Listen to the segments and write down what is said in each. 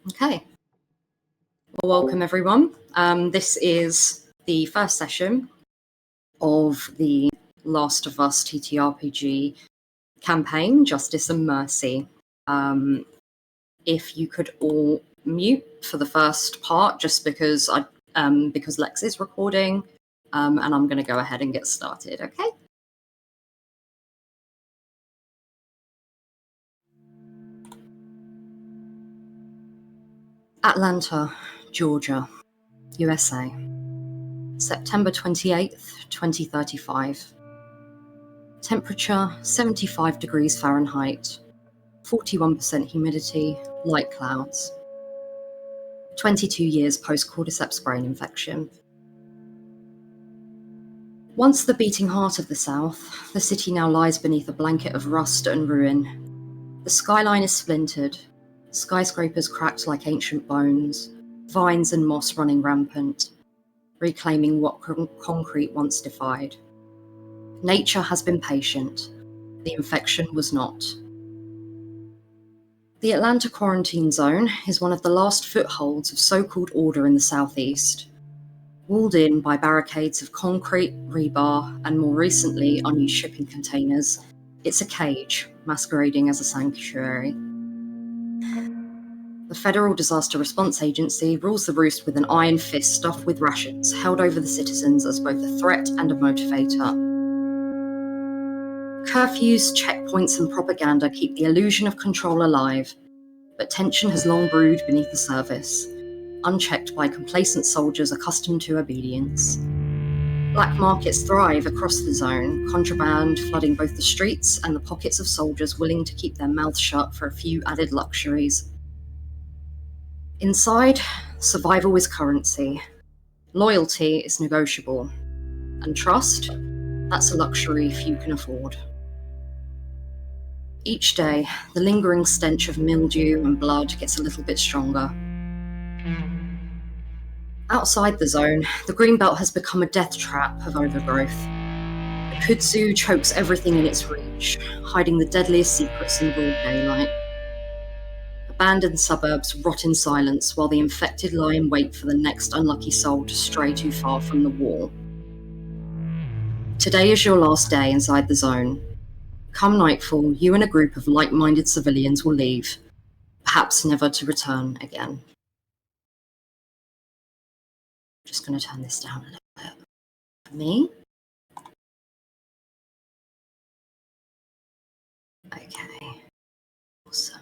Okay. Well, welcome everyone. This is the first session of the Last of Us TTRPG campaign, Justice and Mercy. If you could all mute for the first part, just because Lex is recording, and I'm going to go ahead and get started. Okay. Atlanta, Georgia, USA. September 28th, 2035. Temperature 75 degrees Fahrenheit, 41% humidity, light clouds. 22 years post-cordyceps brain infection. Once the beating heart of the South, the city now lies beneath a blanket of rust and ruin. The skyline is splintered, skyscrapers cracked like ancient bones, vines and moss running rampant, reclaiming what concrete once defied. Nature has been patient. The infection was not. The Atlanta quarantine zone is one of the last footholds of so-called order in the southeast. Walled in by barricades of concrete, rebar, and more recently unused shipping containers, it's a cage masquerading as a sanctuary. The Federal Disaster Response Agency rules the roost with an iron fist stuffed with rations held over the citizens as both a threat and a motivator. Curfews, checkpoints, and propaganda keep the illusion of control alive, but tension has long brewed beneath the surface, unchecked by complacent soldiers accustomed to obedience. Black markets thrive across the zone, contraband flooding both the streets and the pockets of soldiers willing to keep their mouths shut for a few added luxuries. Inside, survival is currency, loyalty is negotiable, and trust, that's a luxury few can afford. Each day, the lingering stench of mildew and blood gets a little bit stronger. Outside the zone, the greenbelt has become a death trap of overgrowth. The kudzu chokes everything in its reach, hiding the deadliest secrets in broad daylight. Abandoned suburbs rot in silence while the infected lie in wait for the next unlucky soul to stray too far from the wall. Today is your last day inside the zone. Come nightfall, you and a group of like-minded civilians will leave, perhaps never to return again. Just going to turn this down a little bit for me. Okay, awesome.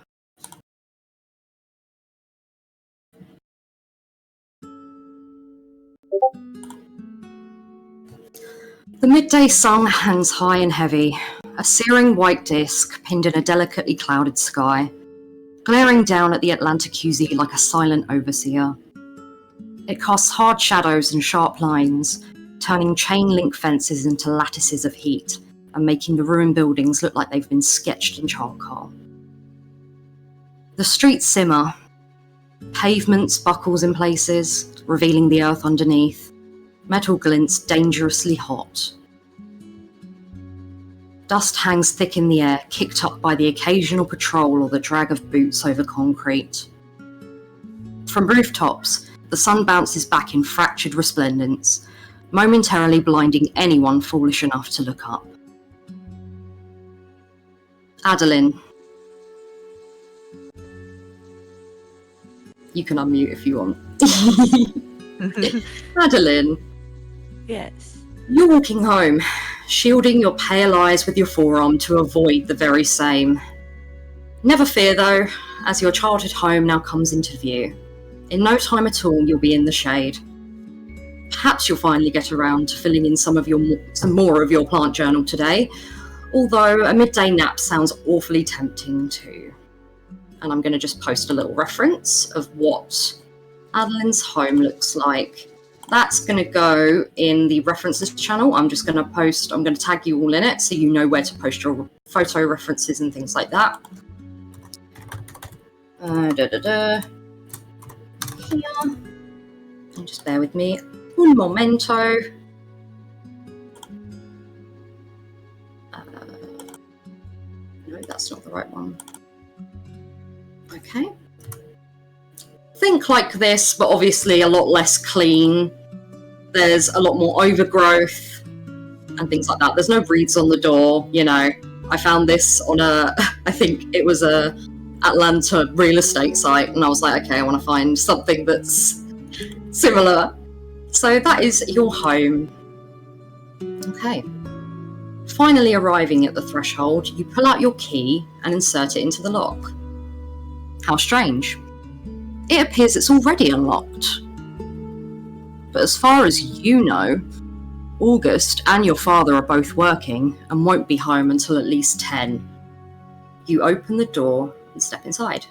The midday sun hangs high and heavy, a searing white disk pinned in a delicately clouded sky, glaring down at the Atlanta QZ like a silent overseer. It casts hard shadows and sharp lines, turning chain-link fences into lattices of heat and making the ruined buildings look like they've been sketched in charcoal. The streets simmer. Pavements buckles in places, revealing the earth underneath. Metal glints dangerously hot. Dust hangs thick in the air, kicked up by the occasional patrol or the drag of boots over concrete. From rooftops, the sun bounces back in fractured resplendence, momentarily blinding anyone foolish enough to look up. Adylynn. You can unmute if you want. Adylynn. Yes. You're walking home, shielding your pale eyes with your forearm to avoid the very same. Never fear though, as your childhood home now comes into view. In no time at all, you'll be in the shade. Perhaps you'll finally get around to filling in some more of your plant journal today, although a midday nap sounds awfully tempting too. And I'm going to just post a little reference of what Adylynn's home looks like. That's going to go in the references channel. I'm going to tag you all in it so you know where to post your photo references and things like that. Here. And just bear with me. Un momento. No, that's not the right one. Okay. Think like this, but obviously a lot less clean. There's a lot more overgrowth and things like that. There's no reeds on the door, you know. I found this on I think it was a Atlanta real estate site, and I was like, okay, I want to find something that's similar. So that is your home. Okay. Finally arriving at the threshold, you pull out your key and insert it into the lock. How strange. It appears it's already unlocked. But as far as you know, August and your father are both working and won't be home until at least 10. You open the door and step inside.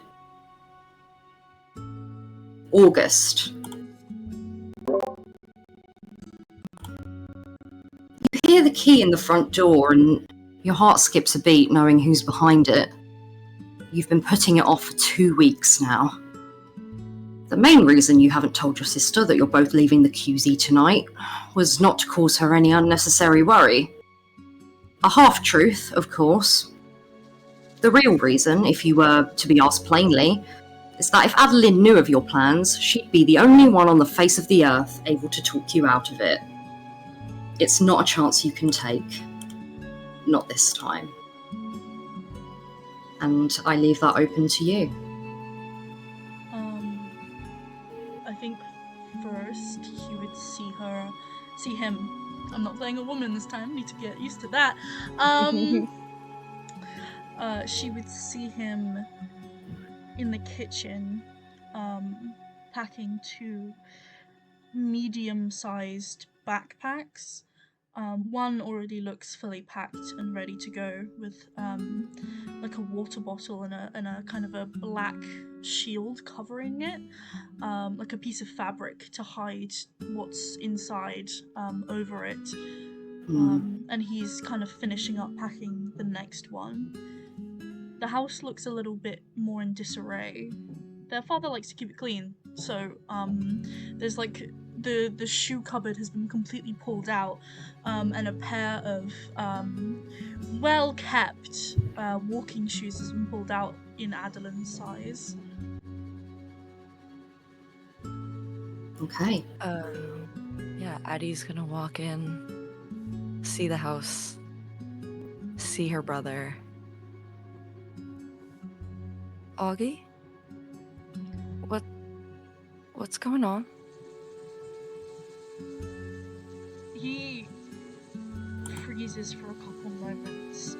August. You hear the key in the front door and your heart skips a beat knowing who's behind it. You've been putting it off for 2 weeks now. The main reason you haven't told your sister that you're both leaving the QZ tonight was not to cause her any unnecessary worry. A half-truth, of course. The real reason, if you were to be asked plainly, is that if Adylynn knew of your plans, she'd be the only one on the face of the earth able to talk you out of it. It's not a chance you can take. Not this time. And I leave that open to you. I think first he would see him. I'm not playing a woman this time, need to get used to that. She would see him in the kitchen, packing 2 medium-sized backpacks. One already looks fully packed and ready to go with like a water bottle and a kind of a black shield covering it, like a piece of fabric to hide what's inside over it. And he's kind of finishing up packing the next one. The house looks a little bit more in disarray. Their father likes to keep it clean, so there's like the shoe cupboard has been completely pulled out, and a pair of well-kept walking shoes has been pulled out in Adylynn's size. Okay. Yeah, Addie's gonna walk in, see the house, see her brother. Augie? What's going on? He freezes for a couple moments.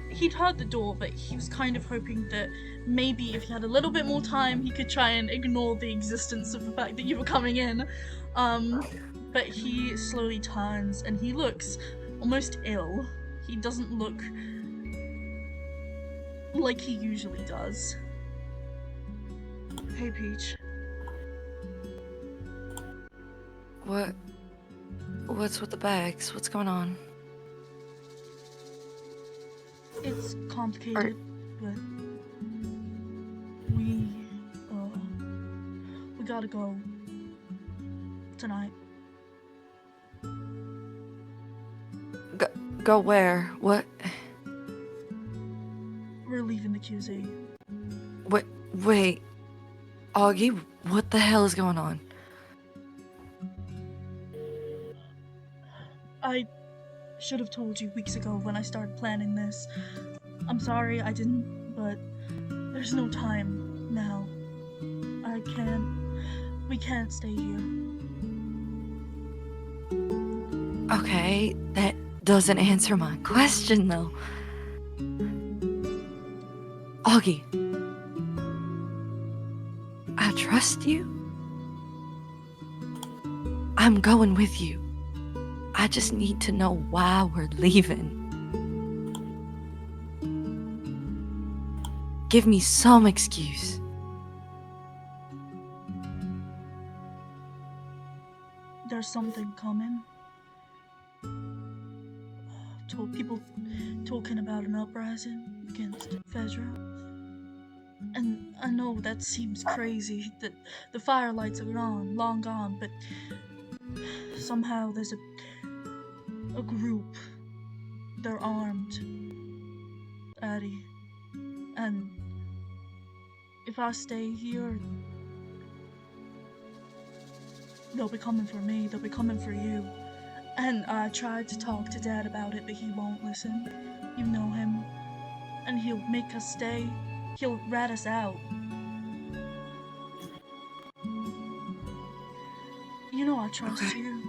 He'd heard the door, but he was kind of hoping that maybe if he had a little bit more time, he could try and ignore the existence of the fact that you were coming in. But he slowly turns and he looks almost ill. He doesn't look like he usually does. Hey, Peach. What's with the bags? What's going on? It's complicated, but we gotta go tonight. Go where? What? We're leaving the QZ. Wait. Augie, what the hell is going on? I should have told you weeks ago when I started planning this. I'm sorry I didn't, but there's no time now. We can't stay here. Okay, that doesn't answer my question though. Augie, I trust you. I'm going with you. I just need to know why we're leaving. Give me some excuse. There's something coming. People talking about an uprising against Fezra. And I know that seems crazy, that the firelights are long gone, but somehow there's a group. They're armed. Addie. And if I stay here, they'll be coming for me, they'll be coming for you. And I tried to talk to Dad about it, but he won't listen. You know him. And he'll make us stay. He'll rat us out. You know I trust Okay. you.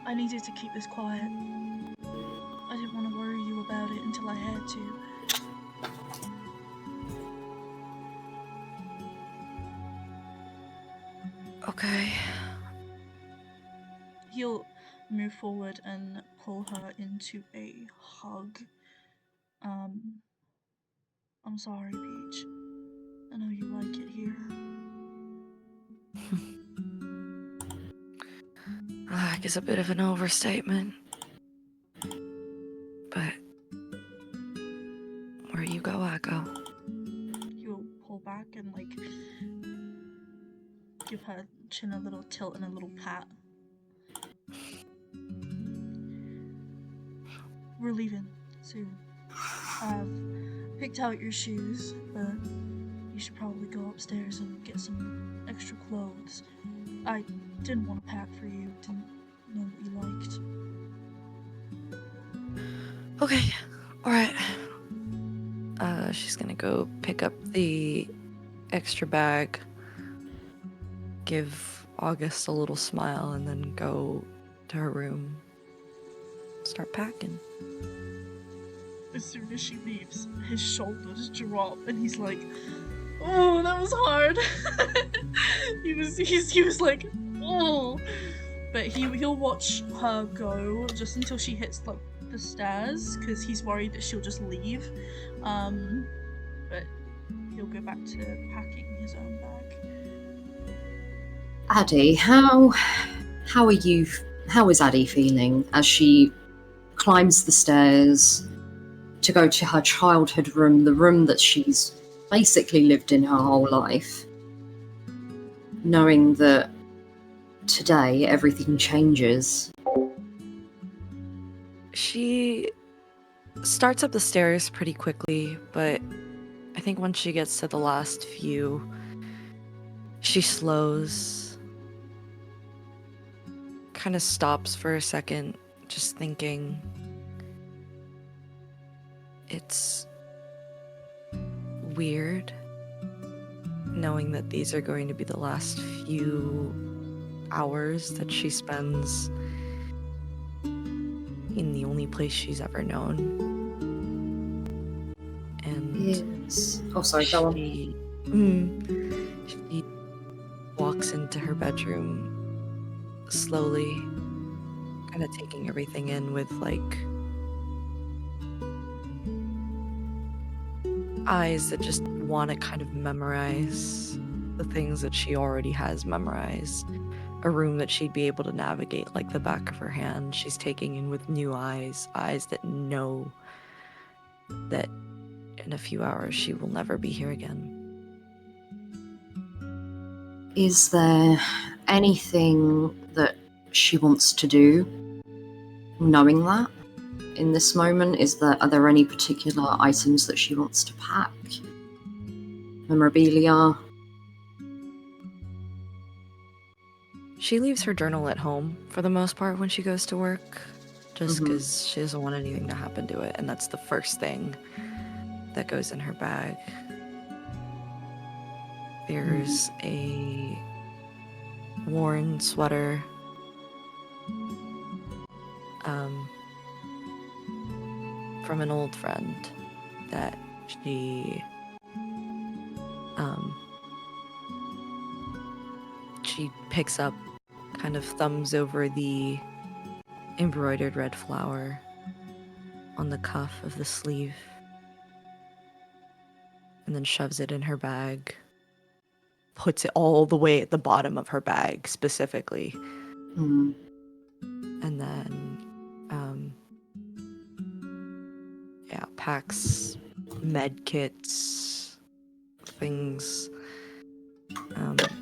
I needed to keep this quiet. I didn't want to worry you about it until I had to. Okay. He'll move forward and pull her into a hug. I'm sorry, Peach. I know you like it here. Like is a bit of an overstatement. But where you go, I go. He'll pull back and, like, give her chin a little tilt and a little pat. We're leaving soon. I've picked out your shoes, but you should probably go upstairs and get some extra clothes. I didn't want to pack for you, didn't know what you liked. Okay. Alright. She's gonna go pick up the extra bag, give August a little smile, and then go to her room. Start packing. As soon as she leaves, his shoulders drop and he's like, oh, that was hard. he was like, oh. But he'll watch her go just until she hits, like, the stairs, because he's worried that she'll just leave. But he'll go back to packing his own bag. Addie, how is Addie feeling as she climbs the stairs to go to her childhood room, the room that she's basically lived in her whole life, knowing that today everything changes? She starts up the stairs pretty quickly, but I think once she gets to the last few, she slows, kind of stops for a second, just thinking. It's weird knowing that these are going to be the last few hours that she spends in the only place she's ever known. And Yes. Oh, sorry, go on. she walks into her bedroom slowly, kind of taking everything in with, like, eyes that just want to kind of memorize the things that she already has memorized. A room that she'd be able to navigate like the back of her hand. She's taking in with new eyes that know that in a few hours she will never be here again. Is there anything that she wants to do, knowing that? In this moment, are there any particular items that she wants to pack? Memorabilia? She leaves her journal at home for the most part when she goes to work, just because she doesn't want anything to happen to it, and that's the first thing that goes in her bag. There's a worn sweater, from an old friend that she picks up, kind of thumbs over the embroidered red flower on the cuff of the sleeve, and then shoves it in her bag, puts it all the way at the bottom of her bag specifically, and then packs med kits, things,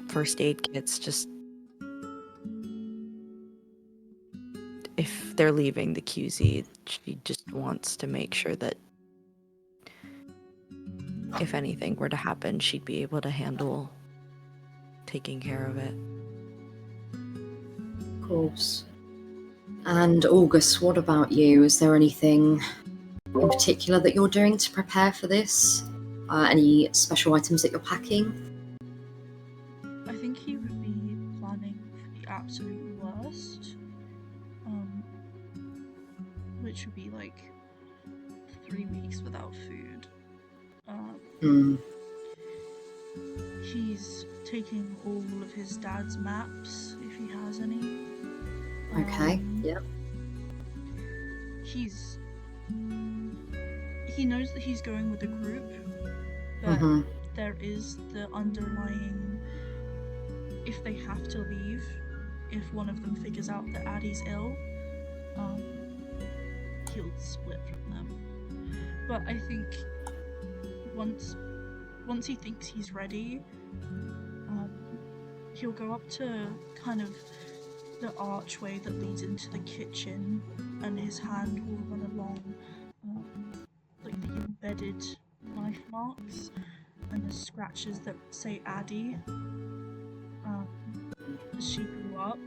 first aid kits, just if they're leaving the QZ, she just wants to make sure that if anything were to happen, she'd be able to handle taking care of it. Of course. And August, what about you? Is there anything in particular that you're doing to prepare for this? Any special items that you're packing? I think he would be planning for the absolute worst, which would be like 3 weeks without food. He's taking all of his dad's maps, if he has any. Okay, yep. He knows that he's going with a group, but there is the underlying, if they have to leave, if one of them figures out that Addie's ill, he'll split from them. But I think once he thinks he's ready, he'll go up to kind of the archway that leads into the kitchen, and his hand will run along like the embedded knife marks and the scratches that say Addie, as she grew up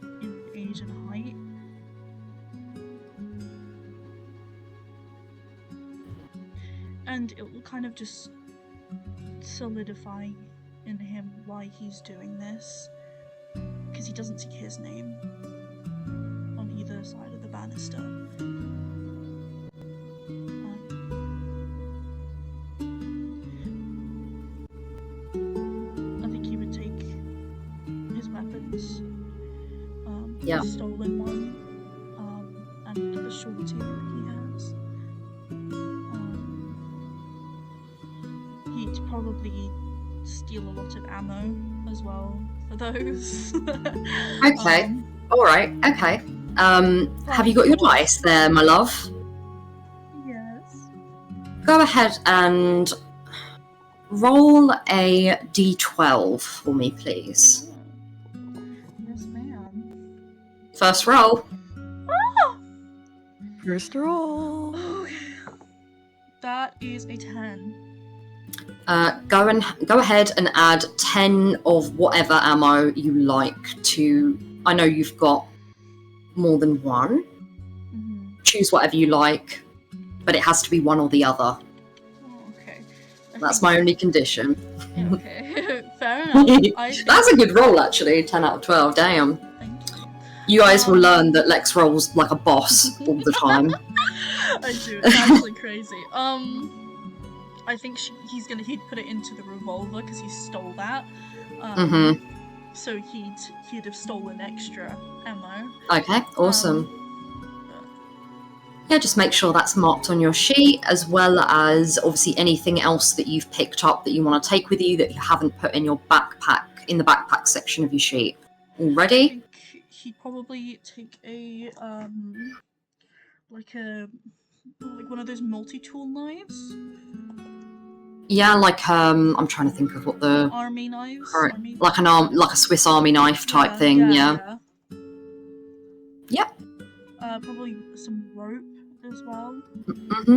in age and height. And it will kind of just solidify in him why he's doing this, because he doesn't see his name on either side of the banister. I think he would take his weapons, the stolen one, and the shorty that he has. He'd probably steal a lot of ammo as well for those. Okay. Alright, okay. Have you got your dice there, my love? Yes. Go ahead and roll a d12 for me, please. Yes, ma'am. First roll. Ah! First roll. Okay. That is a 10. Go ahead and add 10 of whatever ammo you like to. I know you've got more than one. Choose whatever you like, but it has to be one or the other. Oh, okay. That's my only condition. Okay, fair enough. That's a good roll, actually. 10 out of 12. Damn. Thank you. You guys will learn that Lex rolls like a boss all the time. I do. It's actually crazy. I think he'd put it into the revolver because he stole that. So he'd have stolen extra ammo. Okay, awesome. Yeah, just make sure that's marked on your sheet, as well as obviously anything else that you've picked up that you want to take with you that you haven't put in your backpack, in the backpack section of your sheet. All ready? I think he'd probably take a like one of those multi-tool knives. Yeah, like I'm trying to think of what the army knives, like a Swiss Army knife type thing. Yeah. Yep. Probably some rope as well.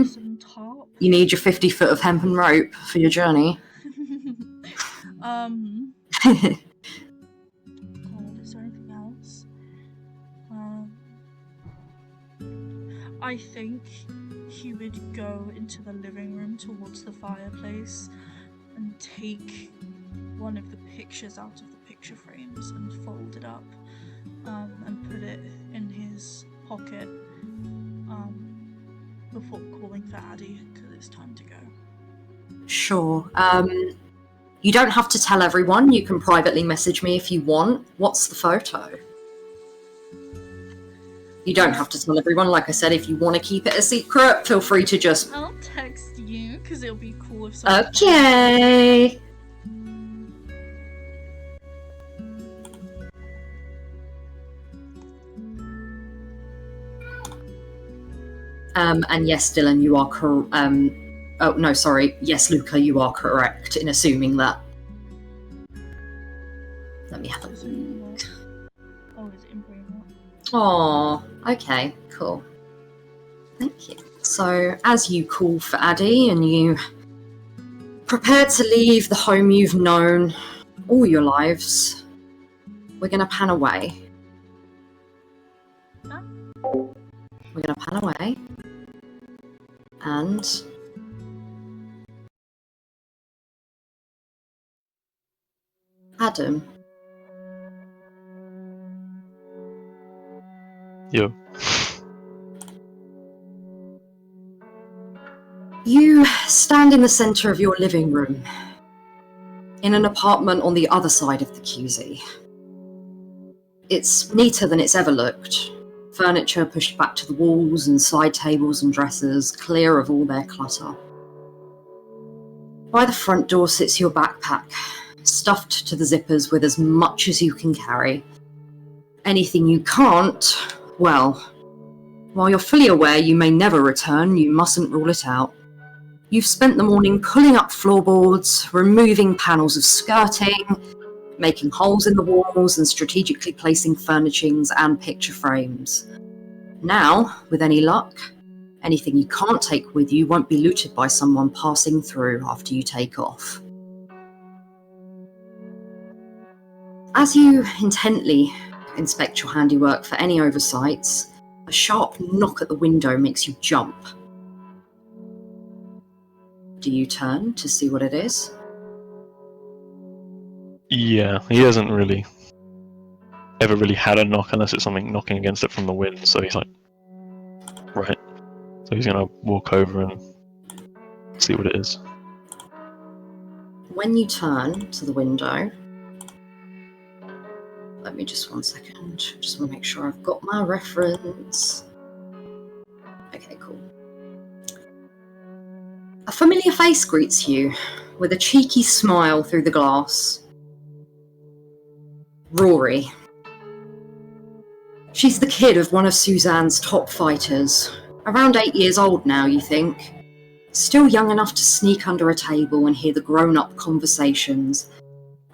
Some tarp. You need your 50 foot of hempen rope for your journey. God, is there anything else? I think he would go into the living room towards the fireplace and take one of the pictures out of the picture frames and fold it up and put it in his pocket before calling for Addie, because it's time to go. Sure. You don't have to tell everyone. You can privately message me if you want. What's the photo? You don't have to tell everyone. Like I said, if you want to keep it a secret, feel free to just... I'll text you, because it'll be cool if someone... Okay. And yes, Dylan, you are correct. Oh, no, sorry. Yes, Luca, you are correct in assuming that. Let me have a look. Oh, is it in brain? Oh, okay, cool. Thank you. So, as you call for Addie and you prepare to leave the home you've known all your lives, we're going to pan away. Huh? We're going to pan away. And Adam. Yo. You stand in the centre of your living room, in an apartment on the other side of the QZ. It's neater than it's ever looked. Furniture pushed back to the walls and side tables and dressers, clear of all their clutter. By the front door sits your backpack, stuffed to the zippers with as much as you can carry. Anything you can't, well, while you're fully aware you may never return, you mustn't rule it out. You've spent the morning pulling up floorboards, removing panels of skirting, making holes in the walls and strategically placing furnishings and picture frames. Now, with any luck, anything you can't take with you won't be looted by someone passing through after you take off. As you intently inspect your handiwork for any oversights, a sharp knock at the window makes you jump. Do you turn to see what it is? Yeah, he hasn't really ever really had a knock unless it's something knocking against it from the wind, so he's like, right. So he's gonna walk over and see what it is. When you turn to the window, let me just 1 second, just want to make sure I've got my reference. Okay, cool. A familiar face greets you, with a cheeky smile through the glass. Rory. She's the kid of one of Suzanne's top fighters. Around 8 years old now, you think. Still young enough to sneak under a table and hear the grown-up conversations,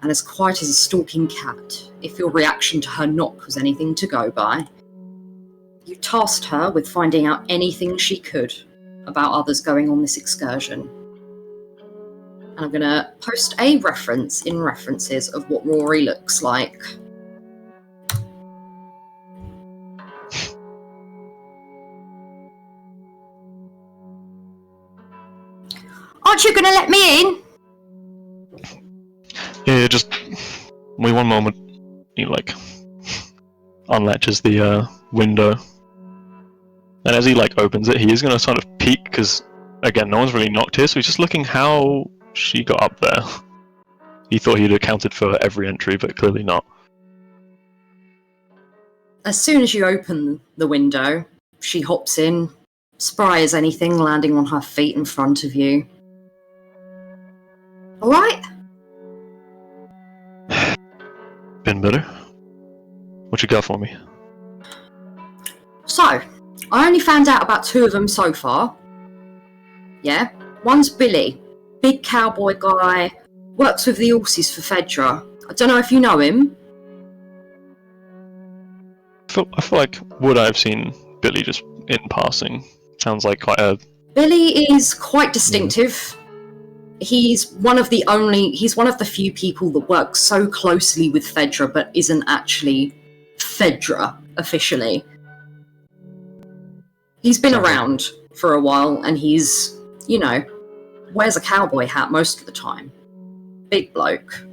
and as quiet as a stalking cat, if your reaction to her knock was anything to go by. You tasked her with finding out anything she could about others going on this excursion. And I'm going to post a reference in references of what Rory looks like. Aren't you going to let me in? Yeah, just wait one moment. He like unlatches the window, and as he like opens it, he is gonna sort of peek because again, no one's really knocked here, so he's just looking how she got up there. He thought he'd accounted for every entry, but clearly not. As soon as you open the window, she hops in, spry as anything, landing on her feet in front of you. All right? Been better? What you got for me? So, I only found out about 2 of them so far. Yeah? One's Billy, big cowboy guy, works with the horses for Fedra. I don't know if you know him. I feel like would I have seen Billy just in passing? Sounds like quite a... Billy is quite distinctive. He's one of the few people that works so closely with Fedra but isn't actually Fedra officially. He's been around for a while and he's, wears a cowboy hat most of the time. Big bloke.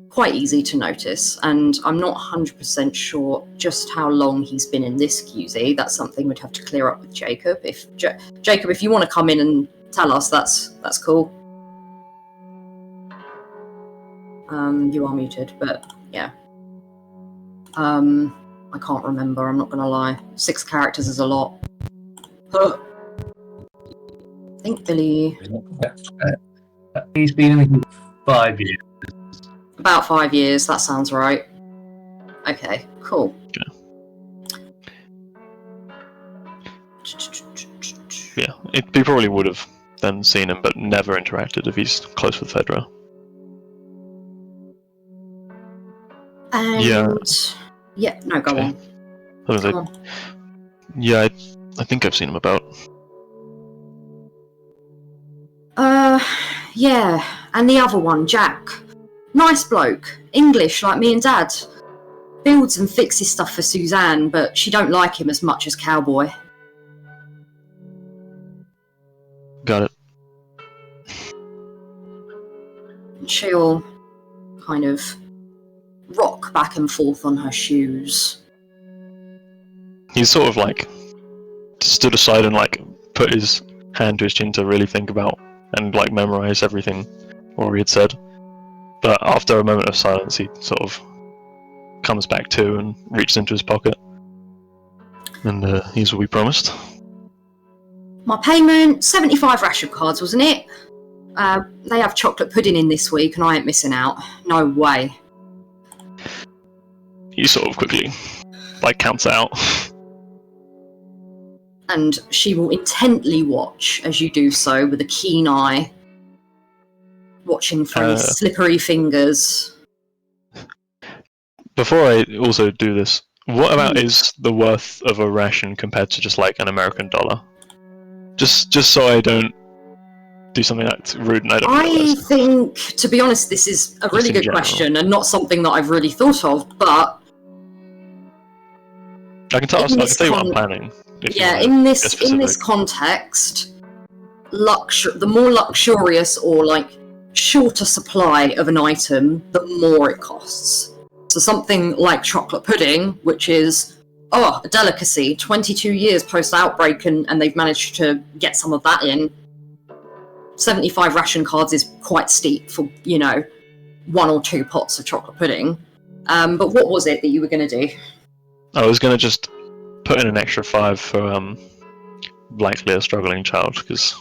Quite easy to notice, and I'm not 100% sure just how long he's been in this QZ. That's something we'd have to clear up with Jacob. Jacob, if you want to come in and tell us, that's cool. You are muted, but yeah. I can't remember, I'm not gonna lie. 6 characters is a lot. I think Billy... He's been in the 5 years. About 5 years, that sounds right. Okay, cool. Yeah, he probably would have then seen him, but never interacted if he's close with Fedra. And... Yeah, no, go on. Go on. Yeah, I think I've seen him about. Yeah, and the other one, Jack. Nice bloke. English, like me and Dad. Builds and fixes stuff for Suzanne, but she don't like him as much as Cowboy. Got it. She'll kind of rock back and forth on her shoes. He's sort of like stood aside and like put his hand to his chin to really think about and like memorize everything Rory had said. But after a moment of silence, he sort of comes back to and reaches into his pocket. And here's what we promised. My payment, 75 ration cards, wasn't it? They have chocolate pudding in this week and I ain't missing out. No way. He sort of quickly like counts out. And she will intently watch as you do so with a keen eye, watching for any slippery fingers. Before I also do this, what about is the worth of a ration compared to just like an American dollar? Just so I don't do something that's rude and I don't I realize. think, to be honest, this is a really good question and not something that I've really thought of, but I can tell you what I'm planning. Yeah, in this context, the more luxurious or like shorter supply of an item, the more it costs. So something like chocolate pudding, which is a delicacy, 22 years post-outbreak, and they've managed to get some of that in. 75 ration cards is quite steep for, 1 or 2 pots of chocolate pudding. But what was it that you were going to do? I was going to just put in an extra 5 for likely a struggling child, because...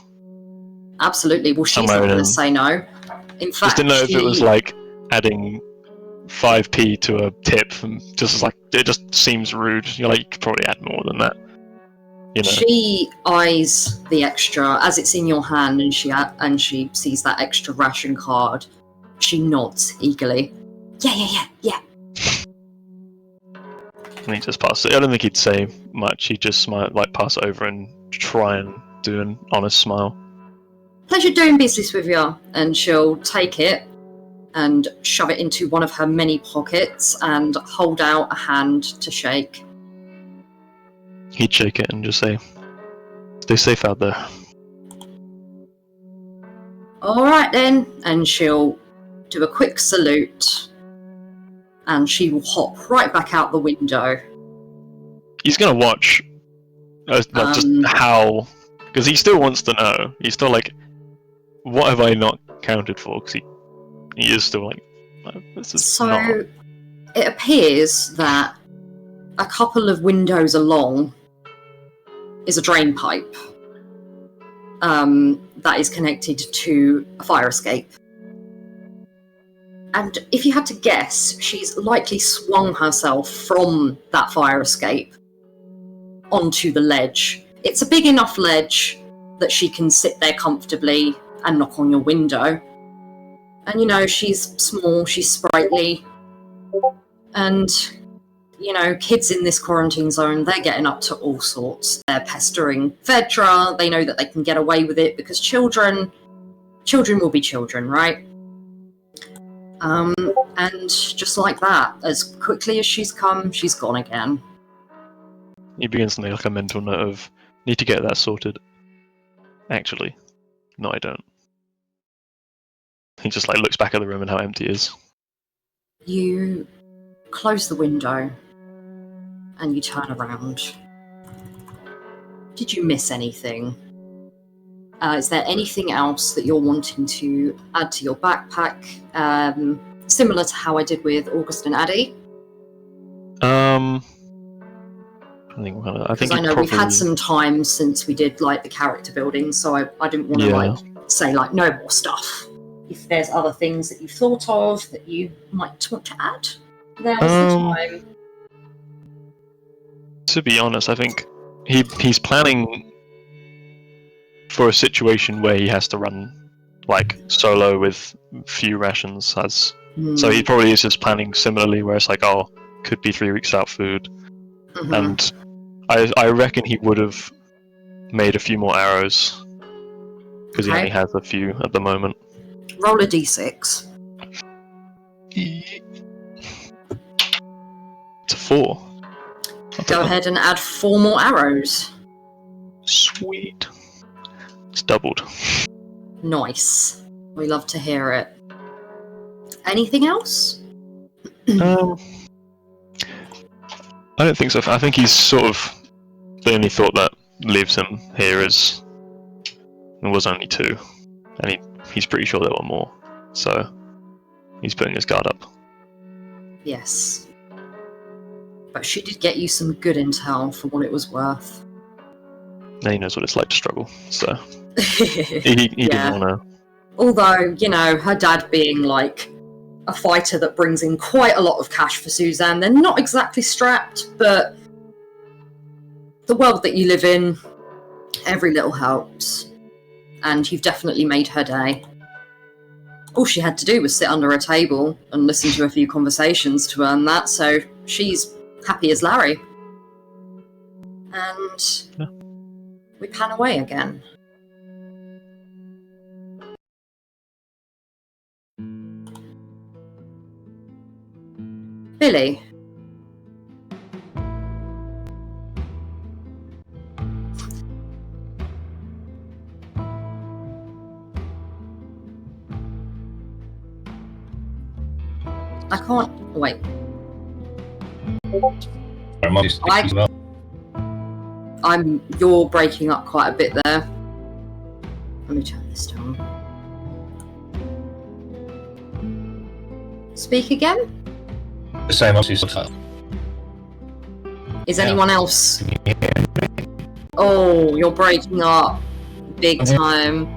Absolutely, well, she's not going to say no. In fact, just didn't know if it was like adding 5p to a tip, and just like it just seems rude. You're like, you could probably add more than that. She eyes the extra as it's in your hand, and she sees that extra ration card. She nods eagerly. Yeah. And he just passes it. I don't think he'd say much. He'd just smile, like pass it over and try and do an honest smile. Pleasure doing business with you. And she'll take it and shove it into one of her many pockets and hold out a hand to shake. He'd shake it and just say, "Stay safe out there." All right then. And she'll do a quick salute. And she will hop right back out the window. He's going to watch just how... Because he still wants to know. He's still like, what have I not counted for? Because he is still like, this is so not... It appears that a couple of windows along is a drain pipe that is connected to a fire escape. And if you had to guess, she's likely swung herself from that fire escape onto the ledge. It's a big enough ledge that she can sit there comfortably and knock on your window. And, she's small, she's sprightly. And, kids in this quarantine zone, they're getting up to all sorts. They're pestering Vedra. They know that they can get away with it because children will be children, right? And just like that, as quickly as she's come, she's gone again. He begins to make like a mental note of, need to get that sorted. Actually, no I don't. He just like looks back at the room and how empty it is. You close the window and you turn around. Did you miss anything? Is there anything else that you're wanting to add to your backpack? Similar to how I did with August and Addie? I think because I know we've had some time since we did like the character building, so I didn't want to say like no more stuff. If there's other things that you've thought of that you might want to add, there's the time. To be honest, I think he's planning for a situation where he has to run like solo with few rations. So he probably is just planning similarly, where it's like, could be 3 weeks without food. Mm-hmm. And I reckon he would have made a few more arrows because he only has a few at the moment. Roll a d6. It's a 4. Go ahead and add 4 more arrows. Sweet. It's doubled. Nice. We love to hear it. Anything else? I don't think so. I think he's sort of... The only thought that leaves him here is... There was only 2. And he's pretty sure there were more. So, he's putting his guard up. Yes. But she did get you some good intel for what it was worth. Now he knows what it's like to struggle, so... he didn't want to... Although, you know, her dad being, like, a fighter that brings in quite a lot of cash for Suzanne, they're not exactly strapped, but... The world that you live in, every little helps. And you've definitely made her day. All she had to do was sit under a table and listen to a few conversations to earn that, so she's happy as Larry. And we pan away again. Billy. I can't... Wait. You're breaking up quite a bit there. Let me turn this down. Speak again? The same as Is anyone else? Oh, you're breaking up big time.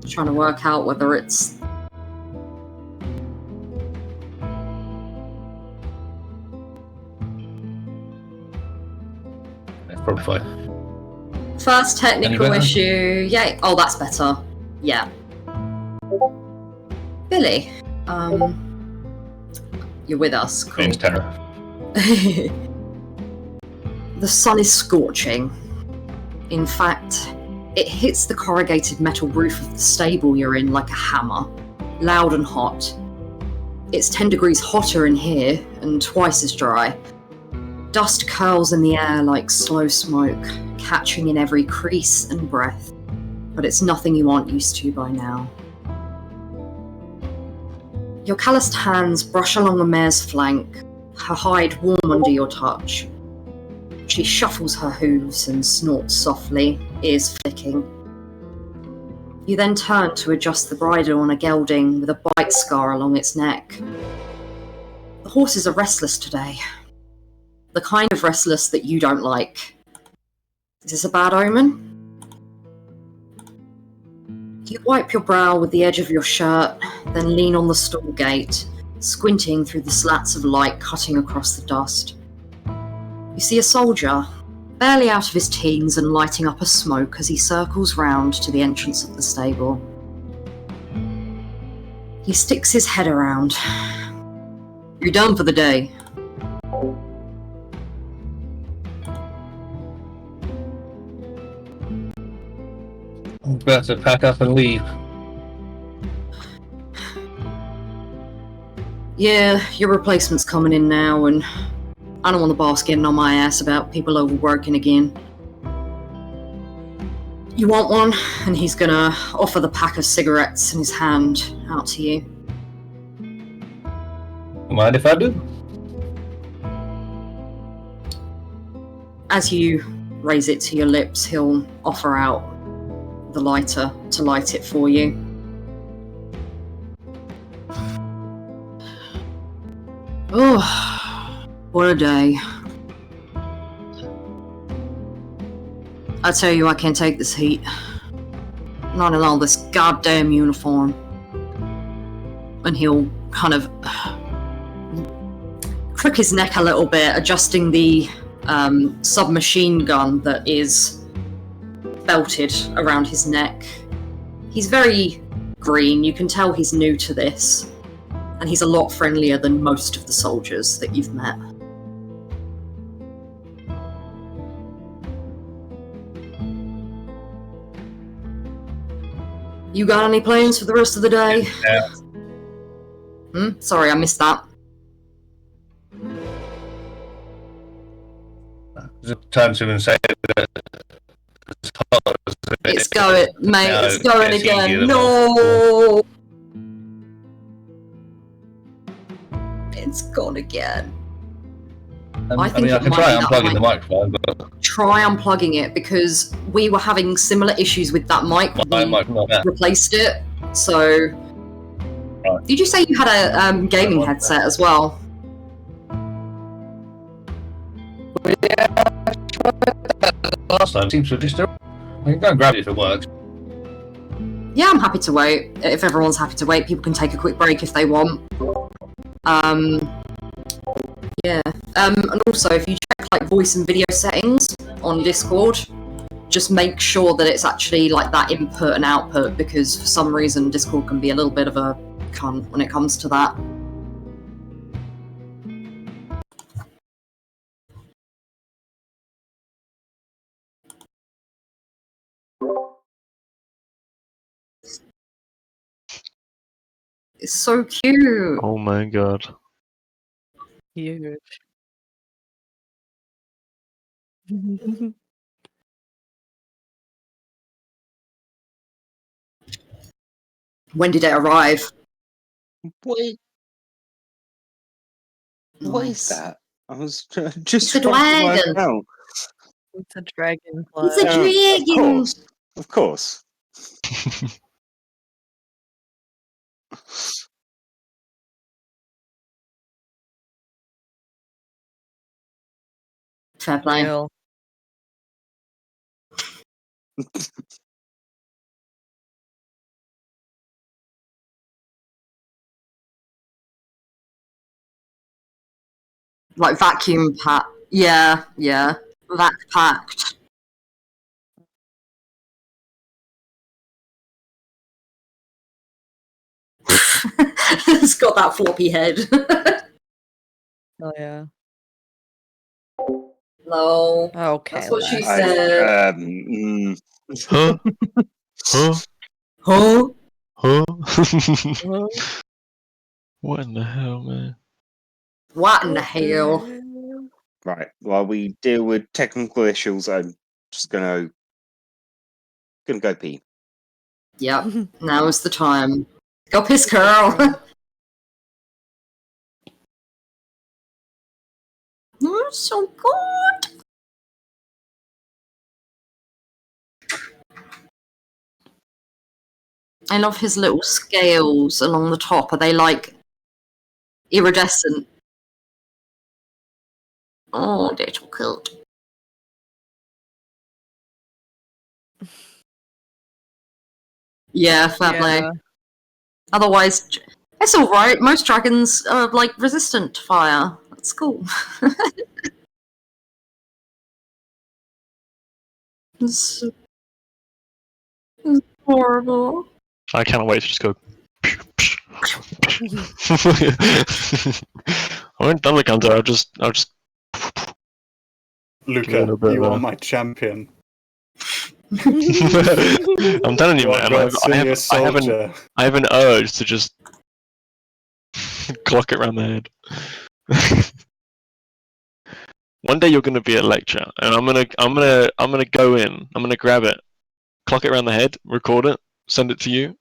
Trying to work out whether it's... Probably fine. First technical issue. Yay. Oh, that's better. Yeah. Billy, you're with us. Cool. Name's Tanner. The sun is scorching. In fact, it hits the corrugated metal roof of the stable you're in like a hammer, loud and hot. It's 10 degrees hotter in here and twice as dry. Dust curls in the air like slow smoke, catching in every crease and breath. But it's nothing you aren't used to by now. Your calloused hands brush along the mare's flank, her hide warm under your touch. She shuffles her hooves and snorts softly, ears flicking. You then turn to adjust the bridle on a gelding with a bite scar along its neck. The horses are restless today. The kind of restless that you don't like. Is this a bad omen? You wipe your brow with the edge of your shirt, then lean on the stall gate, squinting through the slats of light cutting across the dust. You see a soldier, barely out of his teens and lighting up a smoke as he circles round to the entrance of the stable. He sticks his head around. You're done for the day. I'm about to pack up and leave. Yeah, your replacement's coming in now, and I don't want the boss getting on my ass about people overworking again. You want one? And he's gonna offer the pack of cigarettes in his hand out to you. Mind if I do? As you raise it to your lips, he'll offer out the lighter to light it for you. Oh, what a day. I tell you, I can't take this heat. Not in all this goddamn uniform. And he'll kind of crook his neck a little bit, adjusting the submachine gun that is belted around his neck. He's very green, you can tell he's new to this, and he's a lot friendlier than most of the soldiers that you've met. You got any plans for the rest of the day? Yeah. Sorry, I missed that. Turn to him and say that It's going, mate. now It's going it's easier again. than No. It's gone again. I think mean, I it can might try be that unplugging the mic. microphone, but Try unplugging it because we were having similar issues with that mic when we replaced it. So, did you say you had a gaming headset as well? Last time seems to just. I can go and grab it if it works. Yeah, I'm happy to wait. If everyone's happy to wait, people can take a quick break if they want. Yeah. And also, if you check like voice and video settings on Discord, just make sure that it's actually like that input and output, because for some reason Discord can be a little bit of a cunt when it comes to that. It's so cute. Oh my god. Huge. When did it arrive? What is Nice. that? I was just It's a trying to work dragon. out. It's a dragonfly. It's a dragon. Of course. Fair play. Real. Like vacuum pack. Yeah, yeah. Vac packed. It's got that floppy head. Oh yeah. No. Okay. That's what she Les. said. Huh? Huh? Huh? Huh? Well, What in the hell, man? What in the hell? Right. While we deal with technical issues, I'm just gonna go pee. Yep. Now is the time. Go piss, girl. Oh, so good. I love his little scales along the top. Are they like iridescent? Oh, they're so cute. Yeah, fair play. Otherwise, it's alright. Most dragons are like resistant to fire. That's cool. It's horrible. I cannot wait to just go. When thunder comes out, I'll just Luca, you are my champion. I'm telling you, man. I have an urge to just clock it around the head. One day you're gonna be at a lecture, and I'm gonna go in. I'm gonna grab it, clock it around the head, record it, send it to you,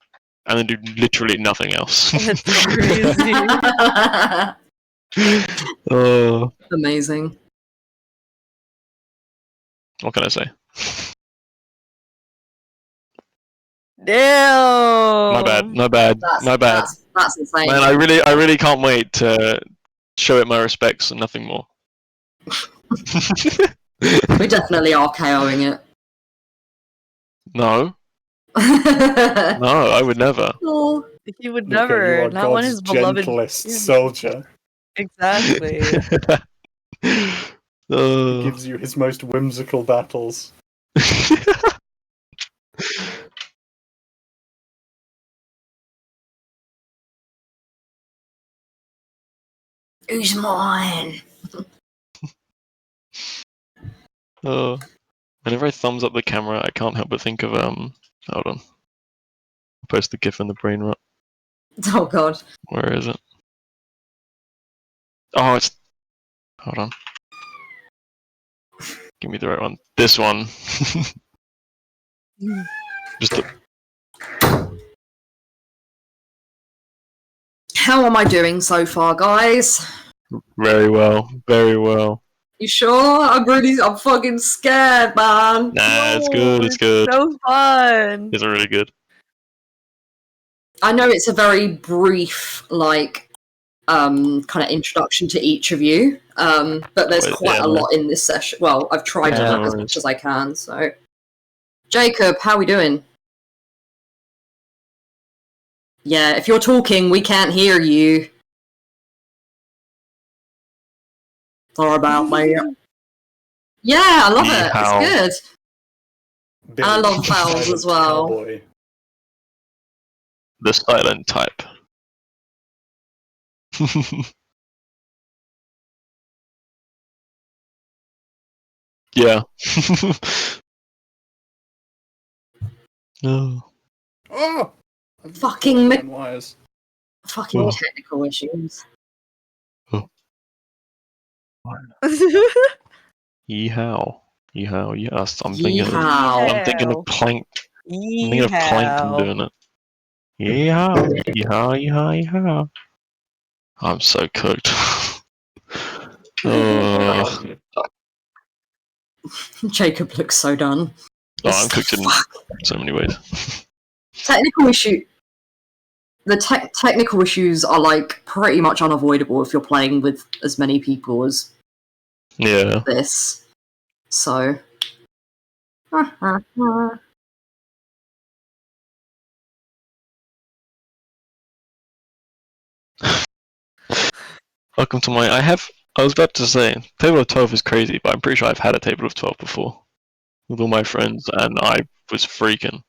and then do literally nothing else. That's crazy. Amazing. What can I say? Damn. My bad. That's insane. Man, I really can't wait to show it my respects and nothing more. We definitely are KOing it. No. No, I would never. Oh. He would Luca, never. you are Not when God's his beloved. gentlest soldier. Exactly. He gives you his most whimsical battles. Who's mine? Whenever I thumbs up the camera, I can't help but think of hold on. post the GIF in the brain rot. Oh god. Where is it? Oh, it's. Hold on. Give me the right one. This one. Just the. How am I doing so far, guys? Very well. Very well. You sure? I'm fucking scared, man. Nah, it's good. It's good. So fun. It's really good. I know it's a very brief, like, kind of introduction to each of you, but there's quite a lot in this session. Well, I've tried to look as much as I can, so. Jacob, how are we doing? Yeah, if you're talking, we can't hear you. Sorry about that. Yeah, I love it. It's good. And I love vowels as well. Cowboy. The silent type. Yeah. Oh. Oh! Fucking wires. Fucking technical issues. Oh. Yeehaw. Yeehaw, yes. I'm thinking of Plank. I'm thinking of Plankton doing it. Yeehaw. Yeehaw, yeehaw, yeehaw. I'm so cooked. Jacob looks so done. Oh, I'm cooked in so many ways. Technical issue. The technical issues are like pretty much unavoidable if you're playing with as many people as this. So. Welcome to my. I was about to say, table of 12 is crazy, but I'm pretty sure I've had a table of 12 before with all my friends, and I was freaking.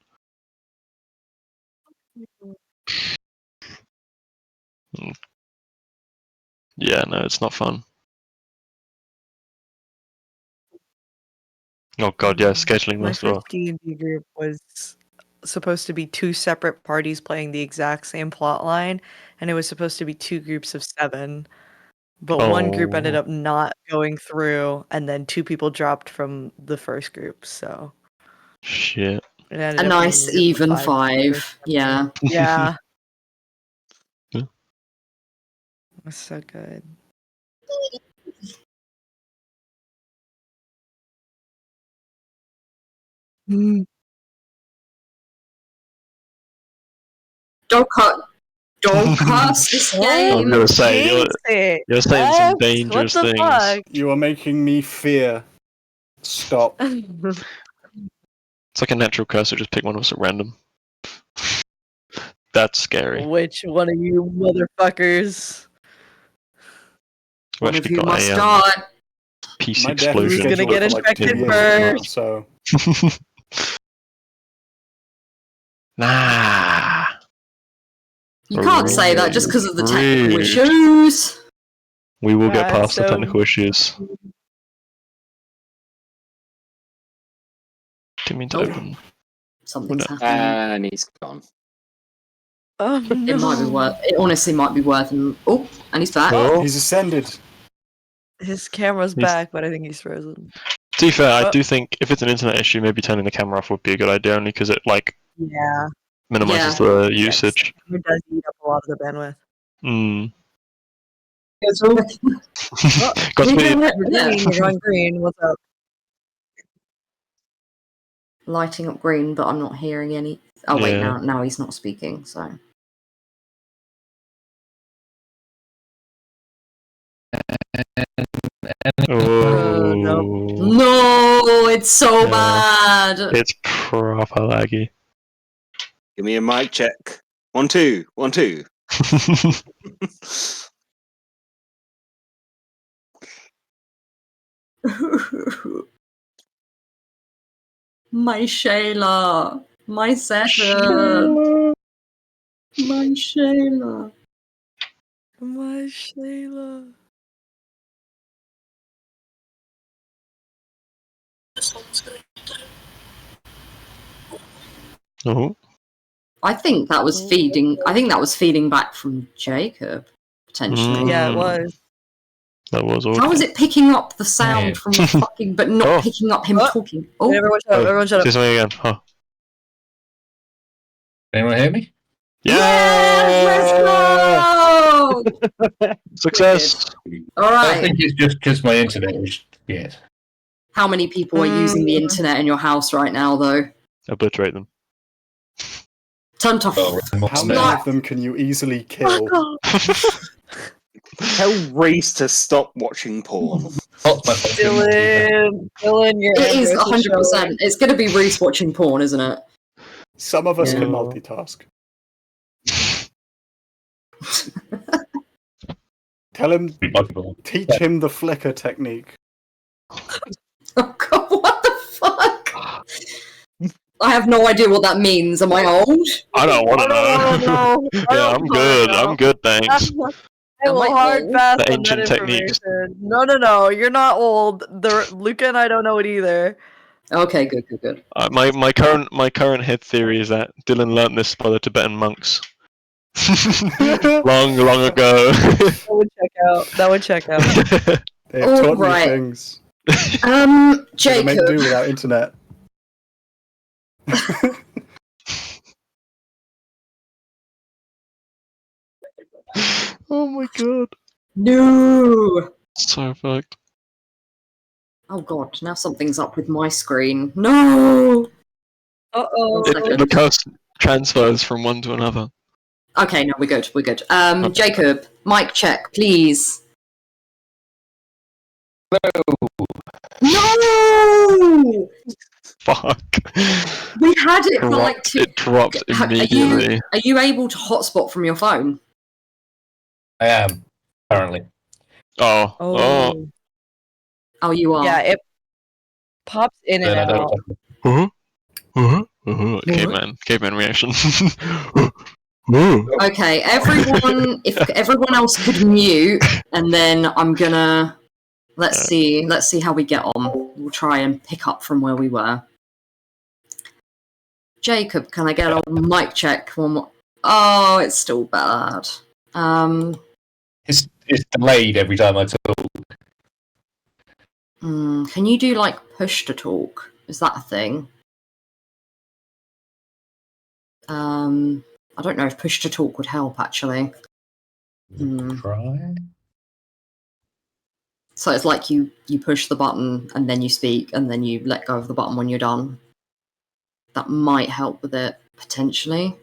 Yeah, no, it's not fun. Oh god, yeah, scheduling My as well. first D&D group was supposed to be 2 separate parties playing the exact same plot line, and it was supposed to be 2 groups of 7. But one group ended up not going through, and then 2 people dropped from the first group, so. Shit. It ended A up being nice a group of even 5. 5. Yeah. Yeah. It was so good. Don't cuss this game. I'm gonna say, you're saying some dangerous things. Fuck? You are making me fear. Stop. It's like a natural cursor, just pick one of us at random. That's scary. Which one of you motherfuckers? One of you must die. PC My death is explosion. Who's gonna get scheduled for like 2 infected years, first? so. Nah. You can't say that just because of the technical issues. We will get past the technical issues. Didn't mean to open. Something's happening. And he's gone. Oh no. It might be worth. It honestly might be worth. And he's back. Oh. He's ascended. His camera's back, but I think he's frozen. To be fair, I do think if it's an internet issue, maybe turning the camera off would be a good idea, only because it minimizes the usage. It does eat up a lot of the bandwidth. Godspeed. You're on green. What's up? Lighting up green, but I'm not hearing any. Oh wait, now he's not speaking. So. Oh no, it's so bad. It's proper laggy. Give me a mic check. 1 2 1 2. My Shayla, my Session, my Shayla, my Shayla. Oh. I think that was feeding. I think that was feeding back from Jacob potentially. Yeah, it was. That was awesome. How is it picking up the sound from the fucking, but not Oh. picking up him Oh. talking? Oh, Everyone shut up. Everyone shut Say up. something again. Huh. Anyone hear me? yes, let's go! Success! All I right. think it's just because my internet is shit. How many people are using the internet in your house right now, though? Obliterate them. Turn to Oh, How many of them can you easily kill? Tell Reese to stop watching porn. Dylan, your It is Andros 100%. showing. It's going to be Reese watching porn, isn't it? Some of us can Yeah. multitask. Tell him, teach him the flicker technique. Oh god, what the fuck? I have no idea what that means. Am I old? I don't want to know. Yeah, I'm good. I'm good, thanks. I will Am I hard old? pass The on that ancient techniques. information. No, you're not old. Luca and I don't know it either. Okay, good. My current head theory is that Dylan learnt this by the Tibetan monks. long ago. That would check out. They have taught Alright. me things. To make do Jacob. without internet. Oh my god. No. So fucked. Oh god, now something's up with my screen. No. Uh-oh. It transfers from one to another. Okay, no, we're good. Okay. Jacob, mic check, please. No! Fuck. We had it for like two. It dropped immediately. Are you able to hotspot from your phone? I am, currently. Oh. Oh, you are. Yeah, it pops in and Then I out. don't. Caveman reaction. Okay, everyone. If everyone else could mute, and then I'm gonna let's see how we get on. We'll try and pick up from where we were. Jacob, can I get a mic check? One more. Oh, it's still bad. It's delayed every time I talk. Can you do like push to talk? Is that a thing? I don't know if push to talk would help actually. Try. So it's like you push the button and then you speak and then you let go of the button when you're done. That might help with it potentially.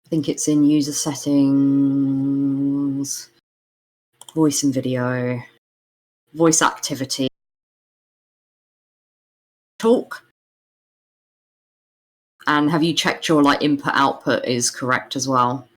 I think it's in user settings, voice and video, voice activity, talk. And have you checked your like input output is correct as well?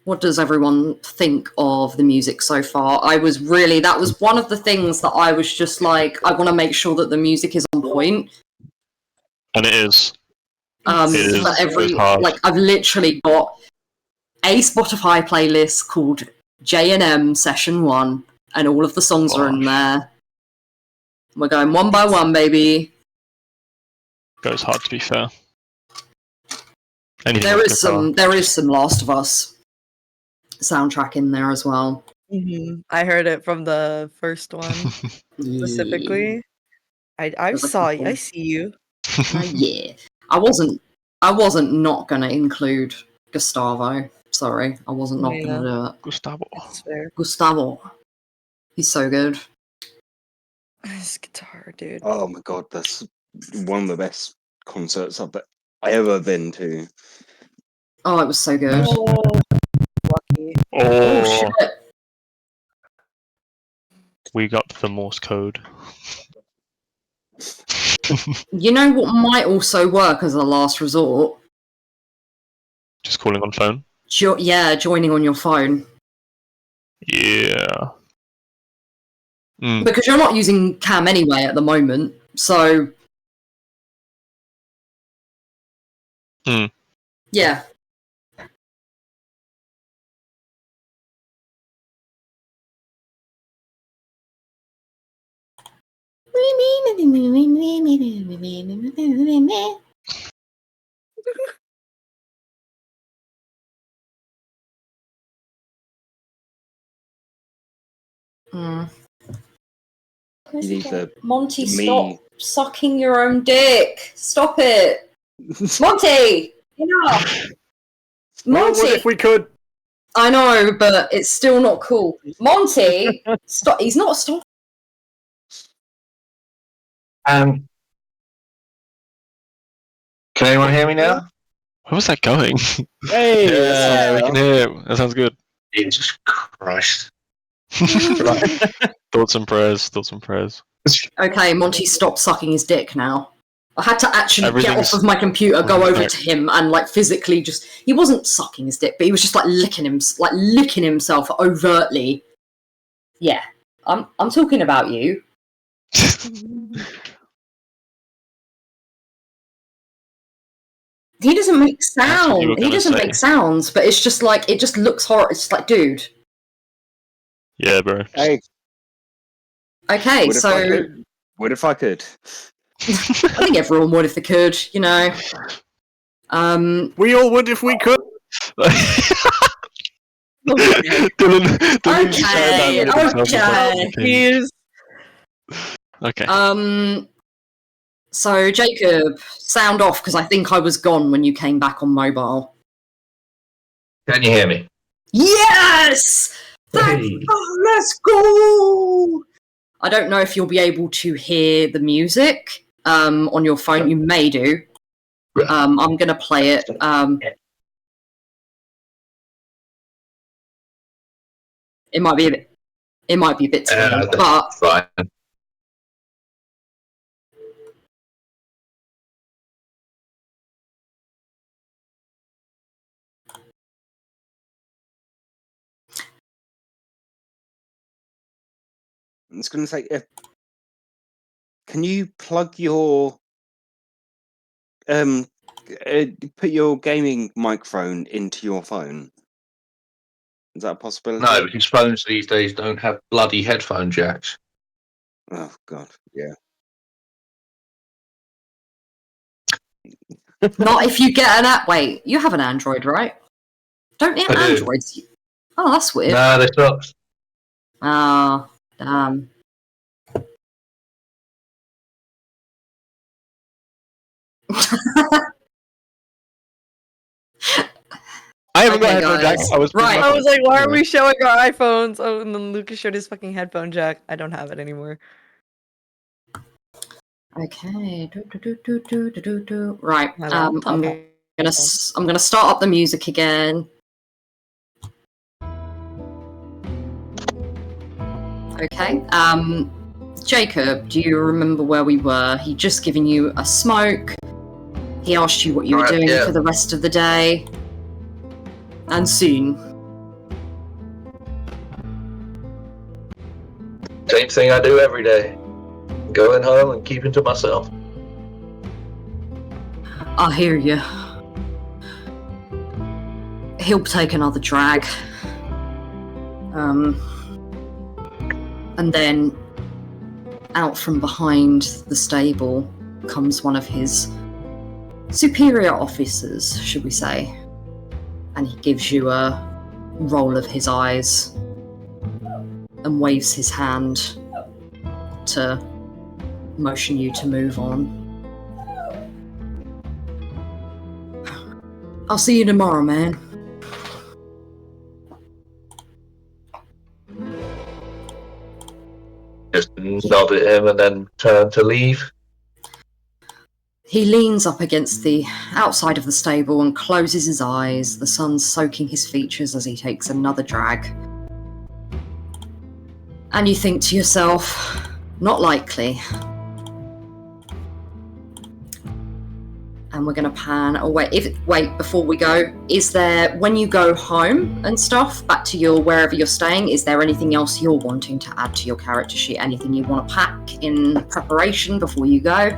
What does everyone think of the music so far? That was one of the things that I was just like, I want to make sure that the music is on point. And it is. For every, like, I've literally got a Spotify playlist called J&M Session 1, and all of the songs are in there. We're going one by one, baby. Goes hard, to be fair. There is some Last of Us soundtrack in there as well. I heard it from the first one specifically. I see you. Yeah, I wasn't not gonna include Gustavo. Sorry, I wasn't not gonna do it. Gustavo. That's fair. Gustavo, he's so good. His guitar, dude. Oh my god, that's one of the best concerts I ever been to. Oh, it was so good. Oh, lucky. Oh shit! We got the Morse code. You know what might also work as a last resort? Just calling on phone? joining on your phone. Yeah. Because you're not using cam anyway at the moment, so... Yeah. Monty, stop sucking your own dick. Stop it. Monty! Enough! Well, Monty! what if we could? I know, but it's still not cool. Monty! Stop. He's not stopping. Can anyone hear me now? Where was that going? Hey! Yeah, we can hear it. That sounds good. Jesus Christ. Thoughts and prayers. Okay, Monty, stop sucking his dick now. I had to actually get Everything's off of my computer, go over right. to him, and like physically he wasn't sucking his dick, but he was just like licking himself overtly. Yeah, I'm talking about you. He doesn't make sound. He doesn't make sounds, but it's just like it just looks horrible. It's just like, dude. Yeah, bro. Hey. Okay, what if I could? I think everyone would if they could, you know. We all would if we could. Okay. So Jacob, sound off because I think I was gone when you came back on mobile. Can you hear me? Yes! Hey. Let's go! I don't know if you'll be able to hear the music on your phone. You may do. I'm going to play it. It might be a bit too late, but fine. I was going to say, can you plug your put your gaming microphone into your phone? Is that a possibility? No, because phones these days don't have bloody headphone jacks. Oh God, yeah. not if you get an app. Wait, you have an Android, right? Don't Androids? Oh, that's weird. No, they stopped. Ah, damn. I haven't got a headphone jack. I was like, why are we showing our iPhones? Oh, and then Lucas showed his fucking headphone jack. I don't have it anymore. Okay. Right. I'm gonna start up the music again. Okay. Jacob, do you remember where we were? He'd just given you a smoke. He asked you what you were doing for the rest of the day. And soon. Same thing I do every day. Going home and keeping to myself. I hear you. He'll take another drag. And then out from behind the stable comes one of his superior officers, should we say. And he gives you a roll of his eyes and waves his hand to motion you to move on. I'll see you tomorrow, man. Just nod at him and then turn to leave. He leans up against the outside of the stable and closes his eyes, the sun soaking his features as he takes another drag. And you think to yourself, not likely. And we're going to pan away. Wait, before we go, is there, when you go home and stuff, back to your wherever you're staying, is there anything else you're wanting to add to your character sheet? Anything you want to pack in preparation before you go?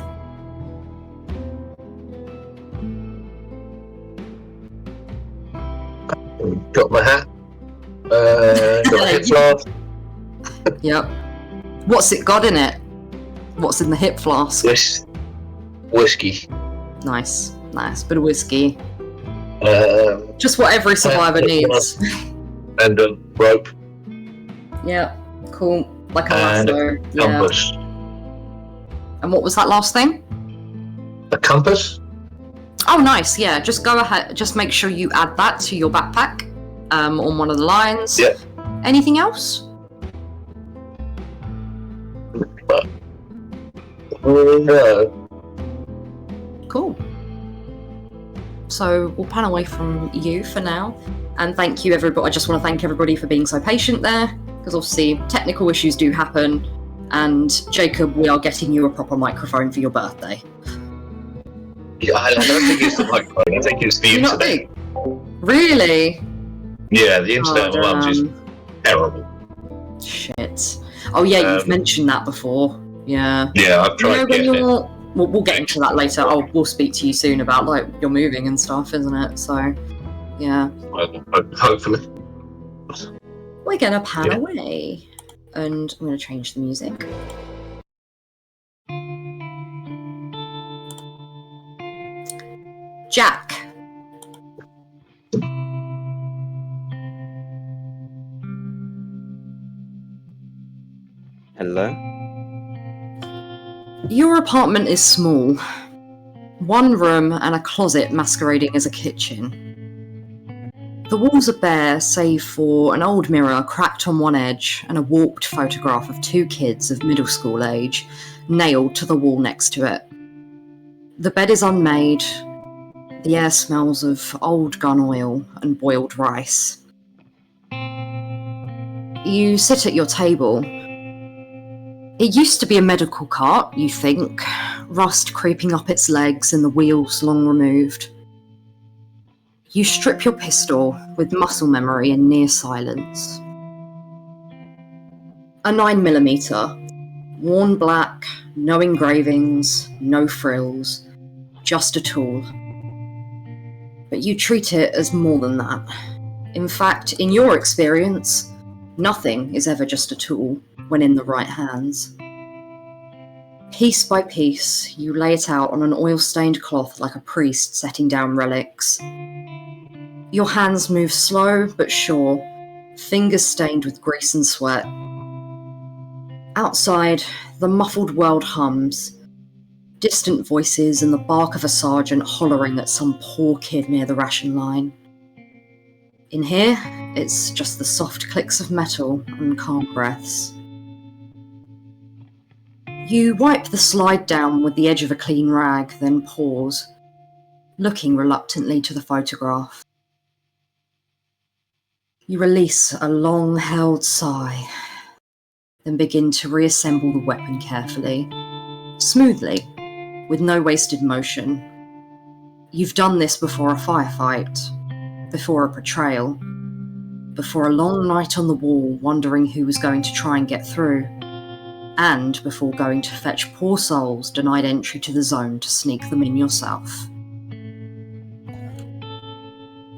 Got my hat. Got a hip flask. Yep. What's it got in it? What's in the hip flask? Whiskey. Nice. Bit of whiskey. Just what every and survivor a needs. And a rope. Yeah, cool. Like a And lasso. a compass. And what was that last thing? A compass? Oh, nice. Yeah, just go ahead. Just make sure you add that to your backpack on one of the lines. Yeah. Anything else? No. Cool. So we'll pan away from you for now. And thank you, everybody. I just want to thank everybody for being so patient there, because obviously technical issues do happen. And Jacob, we are getting you a proper microphone for your birthday. Yeah, I don't think it's the microphone. I think it's the You not internet. think? Really? Yeah, the internet on my mum's is terrible. Shit. Oh yeah, you've mentioned that before. Yeah. Yeah, I've tried when getting it. you're... We'll get into that later. We'll speak to you soon about like your moving and stuff, isn't it? So, yeah. Hopefully. We're gonna pan away, and I'm gonna change the music. Jack. Hello? Your apartment is small. One room and a closet masquerading as a kitchen. The walls are bare, save for an old mirror cracked on one edge and a warped photograph of two kids of middle school age nailed to the wall next to it. The bed is unmade. The air smells of old gun oil and boiled rice. You sit at your table. It used to be a medical cart, you think, rust creeping up its legs and the wheels long removed. You strip your pistol with muscle memory and near silence. A 9mm, worn black, no engravings, no frills, just a tool. But you treat it as more than that. In fact, in your experience, nothing is ever just a tool when in the right hands. Piece by piece, you lay it out on an oil-stained cloth like a priest setting down relics. Your hands move slow but sure, fingers stained with grease and sweat. Outside, the muffled world hums, distant voices and the bark of a sergeant hollering at some poor kid near the ration line. In here, it's just the soft clicks of metal and calm breaths. You wipe the slide down with the edge of a clean rag, then pause, looking reluctantly to the photograph. You release a long-held sigh, then begin to reassemble the weapon carefully, smoothly, with no wasted motion. You've done this before a firefight, before a betrayal, before a long night on the wall wondering who was going to try and get through, and before going to fetch poor souls denied entry to the zone to sneak them in yourself.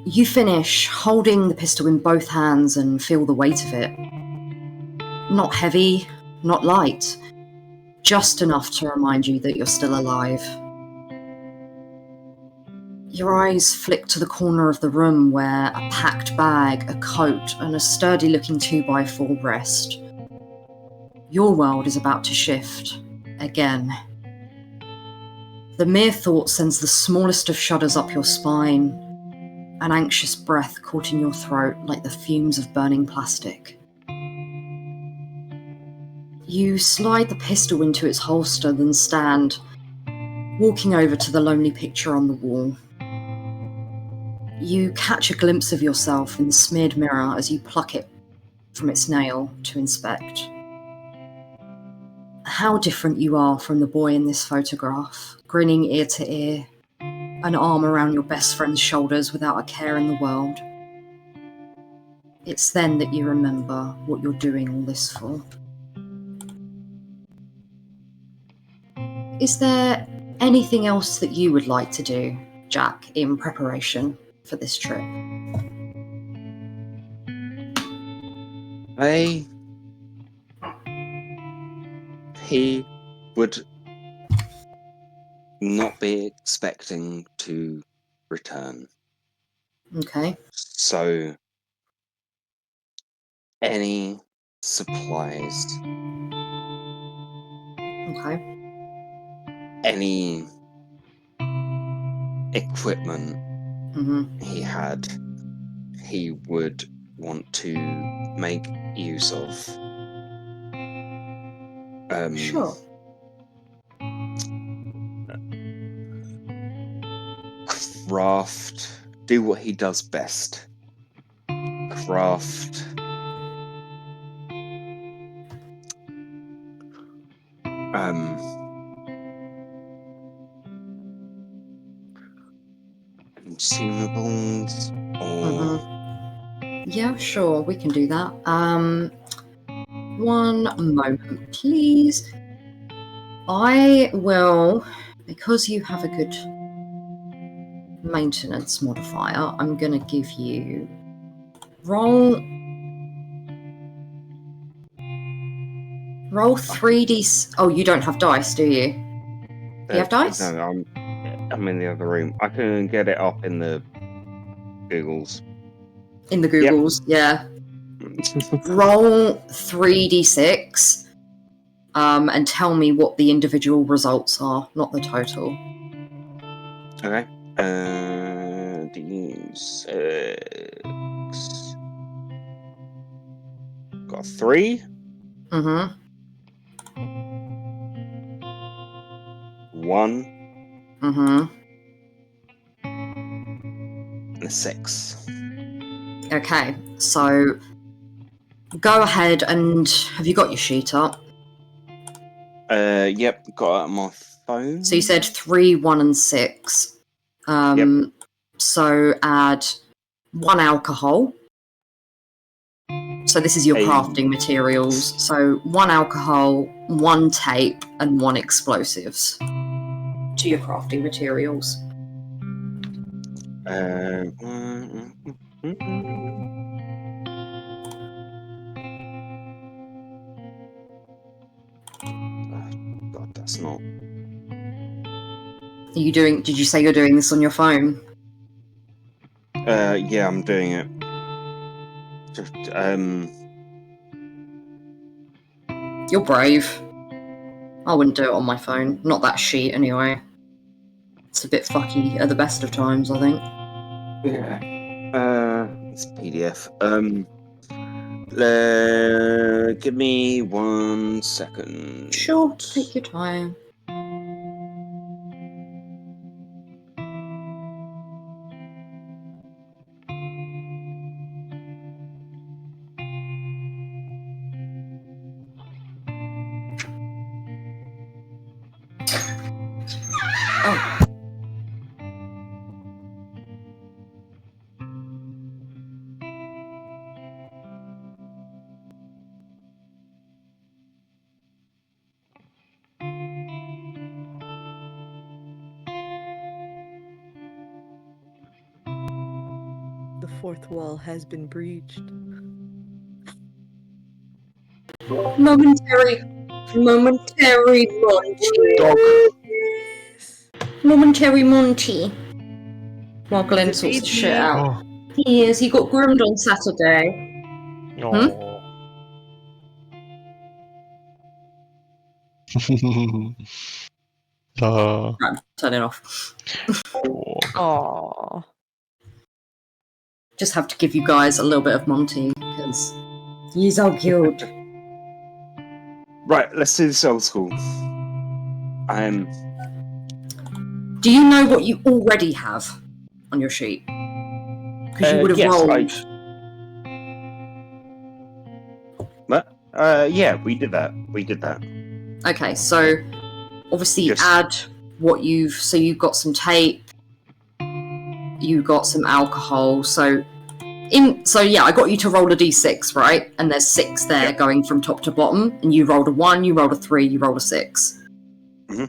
You finish, holding the pistol in both hands and feel the weight of it. Not heavy, not light, just enough to remind you that you're still alive. Your eyes flick to the corner of the room where a packed bag, a coat, and a sturdy-looking 2x4 rest. Your world is about to shift, again. The mere thought sends the smallest of shudders up your spine, an anxious breath caught in your throat like the fumes of burning plastic. You slide the pistol into its holster, then stand, walking over to the lonely picture on the wall. You catch a glimpse of yourself in the smeared mirror as you pluck it from its nail to inspect. How different you are from the boy in this photograph, grinning ear to ear, an arm around your best friend's shoulders without a care in the world. It's then that you remember what you're doing all this for. Is there anything else that you would like to do, Jack, in preparation for this trip? He would not be expecting to return. Okay. So, any supplies, Okay. any equipment Mm-hmm. he had, he would want to make use of. Sure. Craft, do what he does best. Craft consumables or Yeah, sure, we can do that. One moment, please. I will, because you have a good maintenance modifier, I'm going to give you roll 3d. Oh, you don't have dice, do you? Do you have dice? No, I'm in the other room. I can get it up in the Googles. In the Googles, yeah. Roll 3d6 and tell me what the individual results are, not the total. Okay. D6. Got 3. Mm-hmm. 1. Mm-hmm. And a 6. Okay, so go ahead and have you got your sheet up? Yep, got it on my phone. So you said 3, 1, and 6. Yep. So add 1 alcohol. So this is your crafting materials. So 1 alcohol, 1 tape, and 1 explosives to your crafting materials. God, that's not. Are you doing? Did you say you're doing this on your phone? Yeah, I'm doing it. Just, You're brave. I wouldn't do it on my phone. Not that sheet, anyway. It's a bit fucky at the best of times, I think. Yeah. It's PDF. Give me 1 second. Sure, take your time. Oh. The fourth wall has been breached. Momentary Monty. Dog. Momentary Monty. While Glenn sorts the shit out. Oh. He is. He got groomed on Saturday. Oh. Right, turn it off. Aww. Just have to give you guys a little bit of Monty, because he's so cute. Right, let's do this old school. Do you know what you already have on your sheet? Because you would have yes, rolled. Yeah, we did that. Okay, so obviously Yes. add what you've. So you've got some tape, you got some alcohol. So yeah, I got you to roll a d6, right? And there's 6 there going from top to bottom, and you rolled a 1, you rolled a 3, you rolled a 6. Mhm.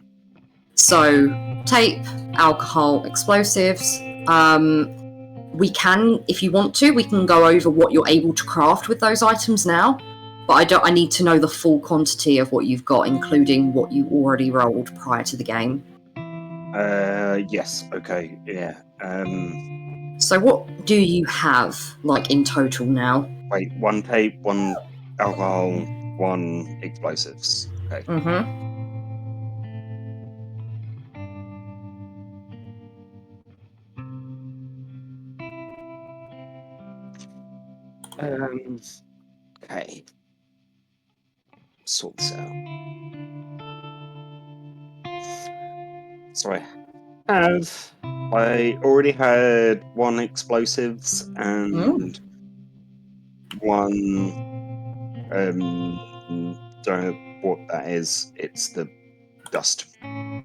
So tape, alcohol, explosives. We can, if you want to, we can go over what you're able to craft with those items now. But I need to know the full quantity of what you've got, including what you already rolled prior to the game. Yes. Okay. Yeah. So what do you have, like, in total now? Wait. 1 tape, 1 alcohol, 1 explosives. Okay. Mm-hmm. Okay. Sort this out. So I already had 1 explosives and 1 don't know what that is. It's the dust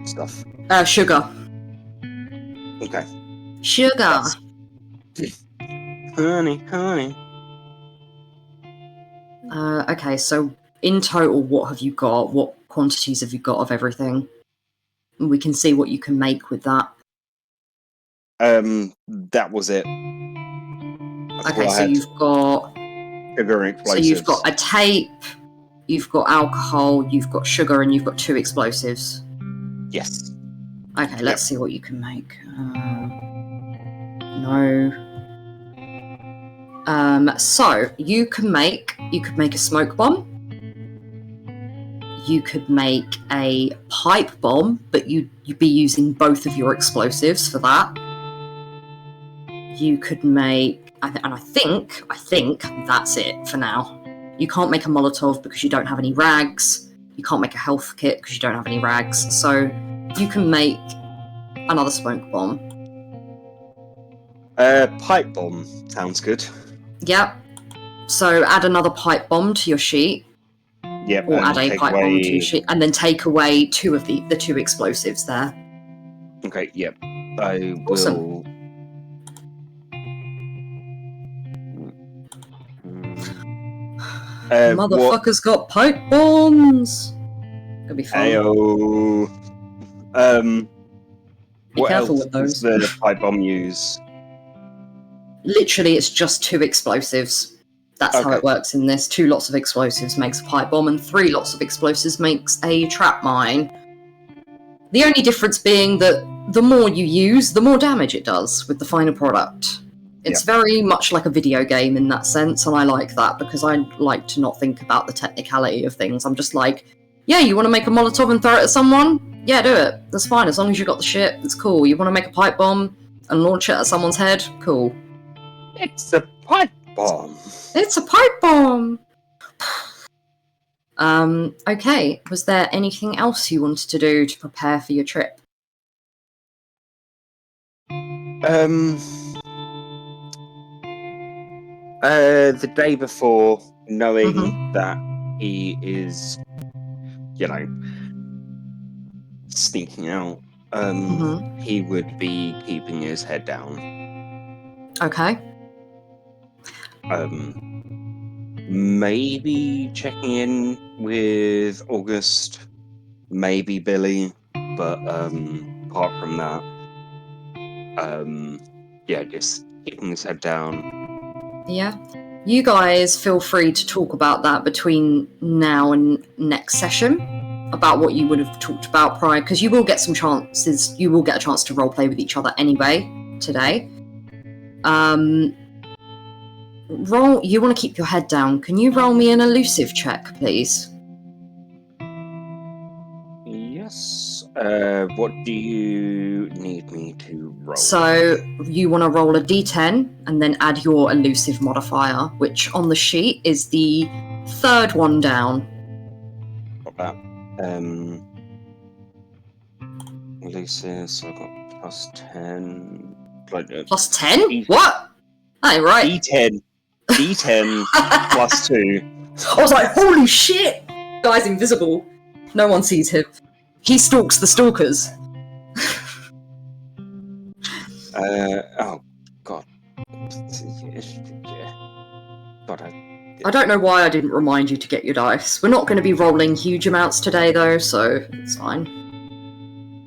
stuff. Sugar. Okay. Sugar. Yes. Honey. Okay, so in total, what have you got? What quantities have you got of everything? And we can see what you can make with that. That was it. That's Okay, all I so had. you've got... Sugar and So explosives. you've got a tape, you've got alcohol, you've got sugar, and you've got 2 explosives. Yes. Okay, let's see what you can make. No. So you could make a smoke bomb. You could make a pipe bomb, but you'd be using both of your explosives for that. You could make, and I think that's it for now. You can't make a Molotov because you don't have any rags. You can't make a health kit because you don't have any rags. So you can make another smoke bomb. Pipe bomb sounds good. Yep. So add another pipe bomb to your sheet. Yep. Or add a take pipe away... bomb to your sheet, and then take away 2 of the 2 explosives there. Okay. Yep. I Awesome. will. Motherfucker's got pipe bombs. Gonna be fun. Ayo. Be What careful else with those. does the pipe bomb use? Literally, it's just 2 explosives. That's how Okay. it works in this. 2 lots of explosives makes a pipe bomb, and 3 lots of explosives makes a trap mine. The only difference being that the more you use, the more damage it does with the final product. It's very much like a video game in that sense, and I like that because I like to not think about the technicality of things. I'm just like, yeah, you want to make a Molotov and throw it at someone? Yeah, do it. That's fine, as long as you got the shit, it's cool. You want to make a pipe bomb and launch it at someone's head? Cool. It's a pipe bomb. It's a pipe bomb! Okay, was there anything else you wanted to do to prepare for your trip? The day before, knowing that he is, sneaking out, he would be keeping his head down. Okay. Maybe checking in with August, maybe Billy, but apart from that, just keeping his head down. Yeah. You guys feel free to talk about that between now and next session, about what you would have talked about prior, because you will get some chances, you will get a chance to roleplay with each other anyway today. You want to keep your head down. Can you roll me an elusive check, please? Yes. What do you need me to roll? So you want to roll a d10 and then add your elusive modifier, which on the sheet is the 3rd one down. Got that. Elusive, so I got +10. +10? What? Hey, right. D10 +2. I was like, holy shit! Guy's invisible. No one sees him. He stalks the stalkers. Oh, God. God, I don't know why I didn't remind you to get your dice. We're not going to be rolling huge amounts today, though, so it's fine.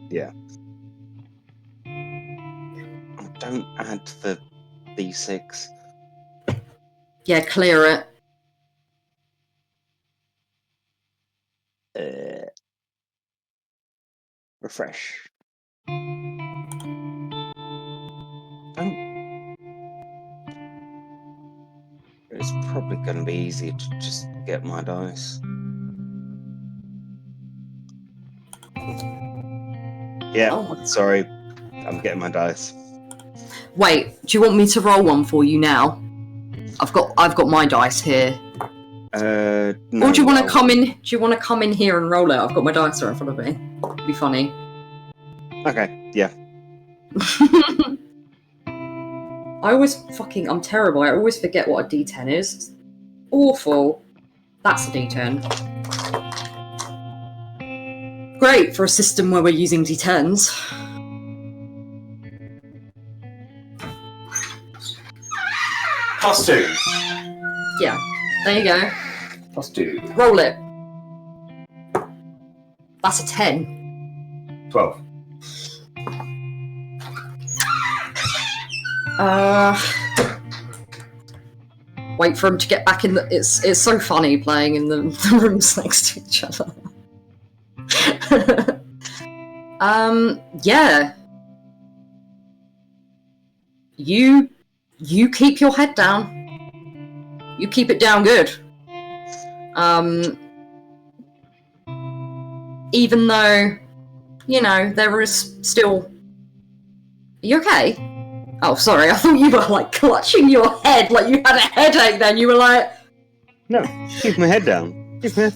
yeah. Don't add the D6. Yeah, clear Uh, refresh. It's probably going to be easier to just get my dice. Yeah, Oh. sorry. I'm getting my dice. Wait, do you want me to roll one for you now? I've got my dice here. No, Or do you want to come in? Do you want to come in here and roll it? I've got my dice right in front of me. It'd be funny. Okay, yeah. I'm terrible. I always forget what a D10 is. It's awful. That's a D10. Great for a system where we're using D10s. +2. Yeah, there you go. +2. Roll it. That's a 10. 12. Wait for him to get back in the... It's so funny playing in the rooms next to each other. Yeah. You keep your head down. You keep it down good. Even though, you know, there is still... Are you okay? Oh, sorry, I thought you were, like, clutching your head like you had a headache then. You were like... No, keep my head down. Keep my head...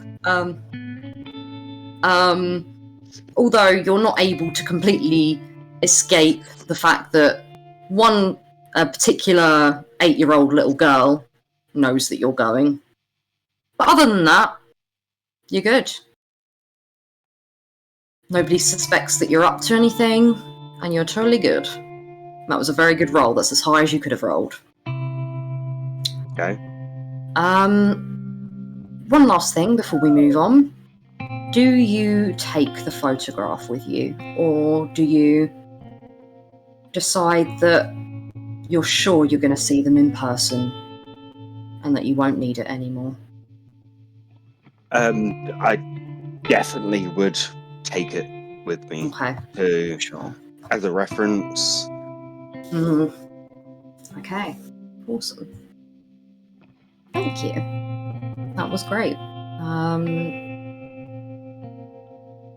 Although you're not able to completely escape the fact that a particular 8-year-old little girl knows that you're going. But other than that, you're good. Nobody suspects that you're up to anything, and you're totally good. That was a very good roll. That's as high as you could have rolled. Okay. One last thing before we move on. Do you take the photograph with you, or do you decide that you're sure you're going to see them in person and that you won't need it anymore? I definitely would take it with me. Okay. Sure. As a reference. Okay. Awesome. Thank you. That was great.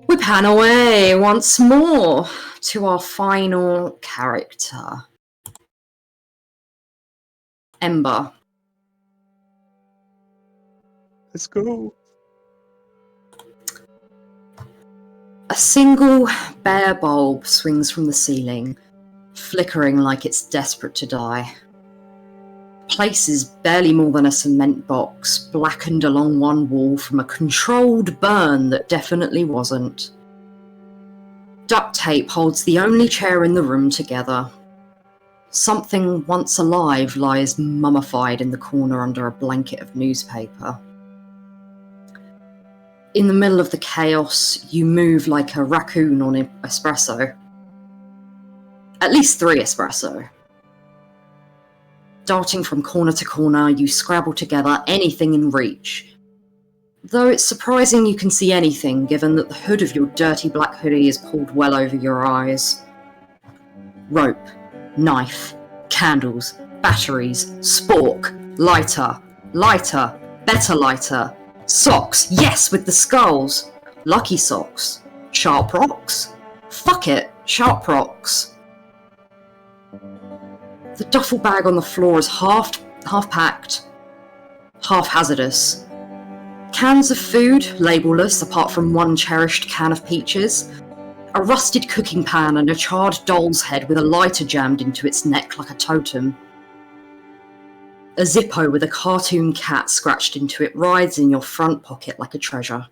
We pan away once more to our final character. Ember. Let's go. A single bare bulb swings from the ceiling, flickering like it's desperate to die. Place is barely more than a cement box, blackened along one wall from a controlled burn that definitely wasn't. Duct tape holds the only chair in the room together. Something once alive lies mummified in the corner under a blanket of newspaper. In the middle of the chaos, you move like a raccoon on espresso. At least 3 espresso. Darting from corner to corner, you scrabble together anything in reach. Though it's surprising you can see anything, given that the hood of your dirty black hoodie is pulled well over your eyes. Rope, knife, candles, batteries, spork, lighter, better lighter, socks, yes, with the skulls, lucky socks, sharp rocks, fuck it, sharp rocks. The duffel bag on the floor is half packed, half hazardous. Cans of food, labelless apart from one cherished can of peaches, a rusted cooking pan and a charred doll's head with a lighter jammed into its neck like a totem. A Zippo with a cartoon cat scratched into it rides in your front pocket like a treasure.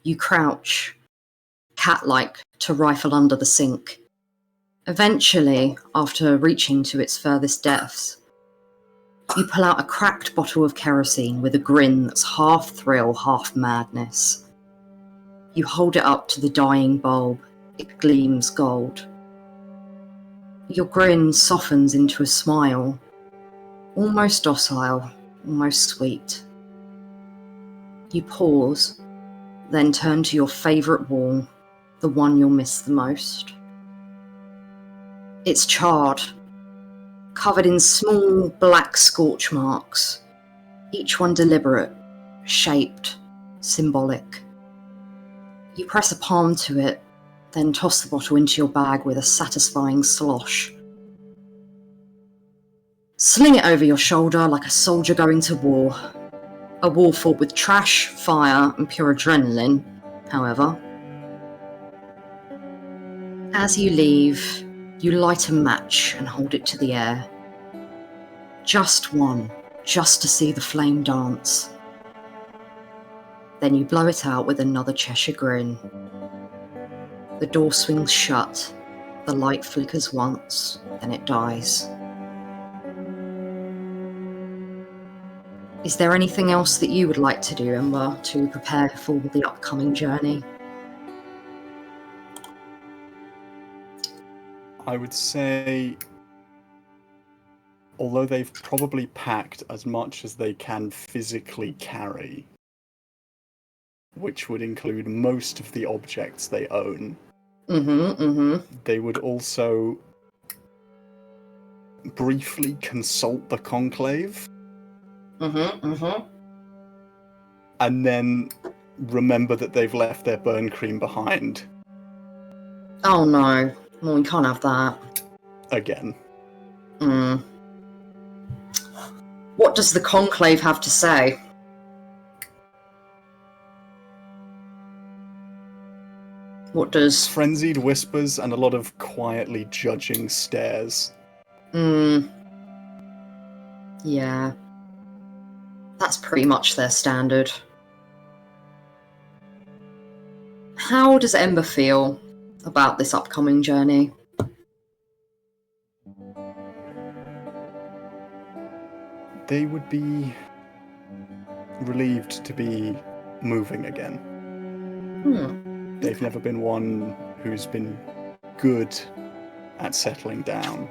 You crouch, cat-like, to rifle under the sink. Eventually, after reaching to its furthest depths, you pull out a cracked bottle of kerosene with a grin that's half thrill, half madness. You hold it up to the dying bulb. It gleams gold. Your grin softens into a smile, almost docile, almost sweet. You pause, then turn to your favourite wall, the one you'll miss the most. It's charred, covered in small black scorch marks, each one deliberate, shaped, symbolic. You press a palm to it, then toss the bottle into your bag with a satisfying slosh. Sling it over your shoulder like a soldier going to war. A war fought with trash, fire, and pure adrenaline, however. As you leave, you light a match and hold it to the air. Just one, just to see the flame dance. Then you blow it out with another Cheshire grin. The door swings shut, the light flickers once, then it dies. Is there anything else that you would like to do, Ember, to prepare for the upcoming journey? I would say, although they've probably packed as much as they can physically carry, which would include most of the objects they own, they would also briefly consult the conclave. And then remember that they've left their burn cream behind. Oh no, well, we can't have that. Again. What does the conclave have to say? What does... Frenzied whispers and a lot of quietly judging stares. Yeah. That's pretty much their standard. How does Ember feel about this upcoming journey? They would be relieved to be moving again. They've never been one who's been good at settling down.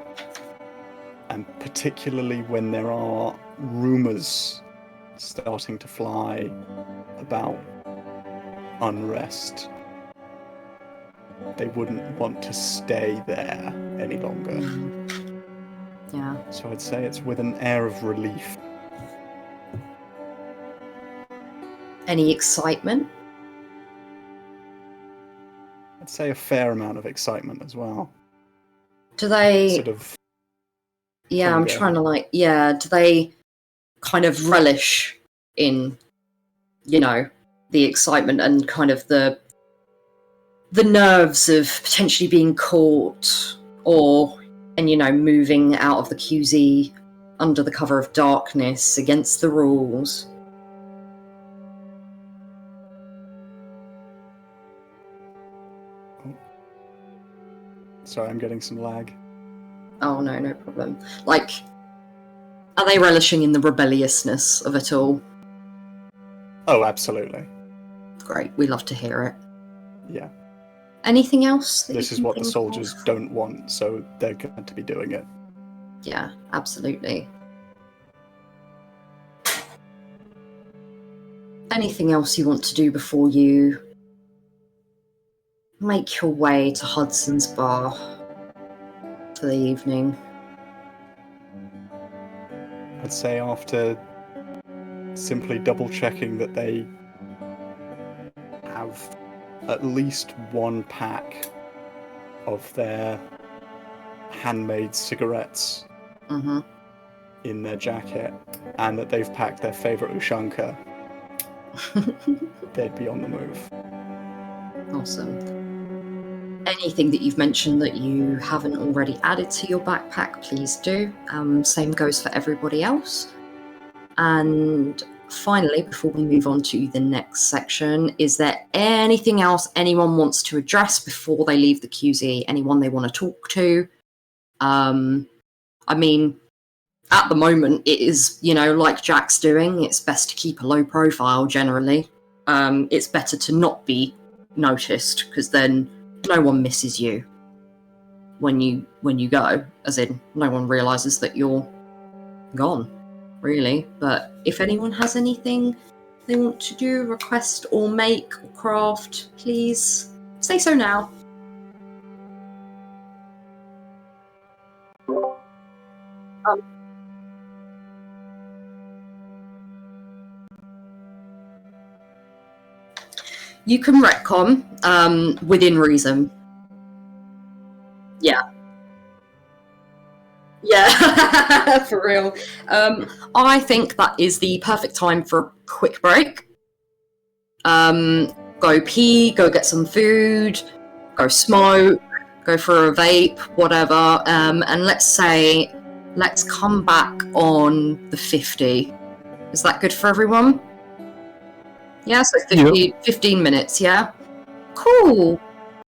And particularly when there are rumours starting to fly about unrest, they wouldn't want to stay there any longer. Yeah. So I'd say it's with an air of relief. Any excitement? I'd say a fair amount of excitement as well. Do they... Sort of... Yeah, I'm trying to do they kind of relish in, the excitement and kind of the nerves of potentially being caught and moving out of the QZ under the cover of darkness against the rules? Sorry, I'm getting some lag. Oh, no problem. Are they relishing in the rebelliousness of it all? Oh, absolutely. Great, we love to hear it. Yeah. Anything else? This is what the soldiers don't want, so they're going to be doing it. Yeah, absolutely. Anything else you want to do before you make your way to Hudson's Bar for the evening? I'd say after simply double-checking that they have at least one pack of their handmade cigarettes in their jacket, and that they've packed their favourite ushanka, they'd be on the move. Awesome. Anything that you've mentioned that you haven't already added to your backpack, please do. Same goes for everybody else. And finally, before we move on to the next section, is there anything else anyone wants to address before they leave the QZ? Anyone they want to talk to? I mean, at the moment, it is, like Jack's doing, it's best to keep a low profile generally. It's better to not be noticed, because then no one misses you when you go, as in no one realises that you're gone, really. But if anyone has anything they want to do, request or make or craft, please say so now. You can retcon within reason. Yeah. Yeah, for real. I think that is the perfect time for a quick break. Go pee, go get some food, go smoke, go for a vape, whatever. And let's come back on the 50. Is that good for everyone? Yeah, so 15 minutes, yeah? Cool.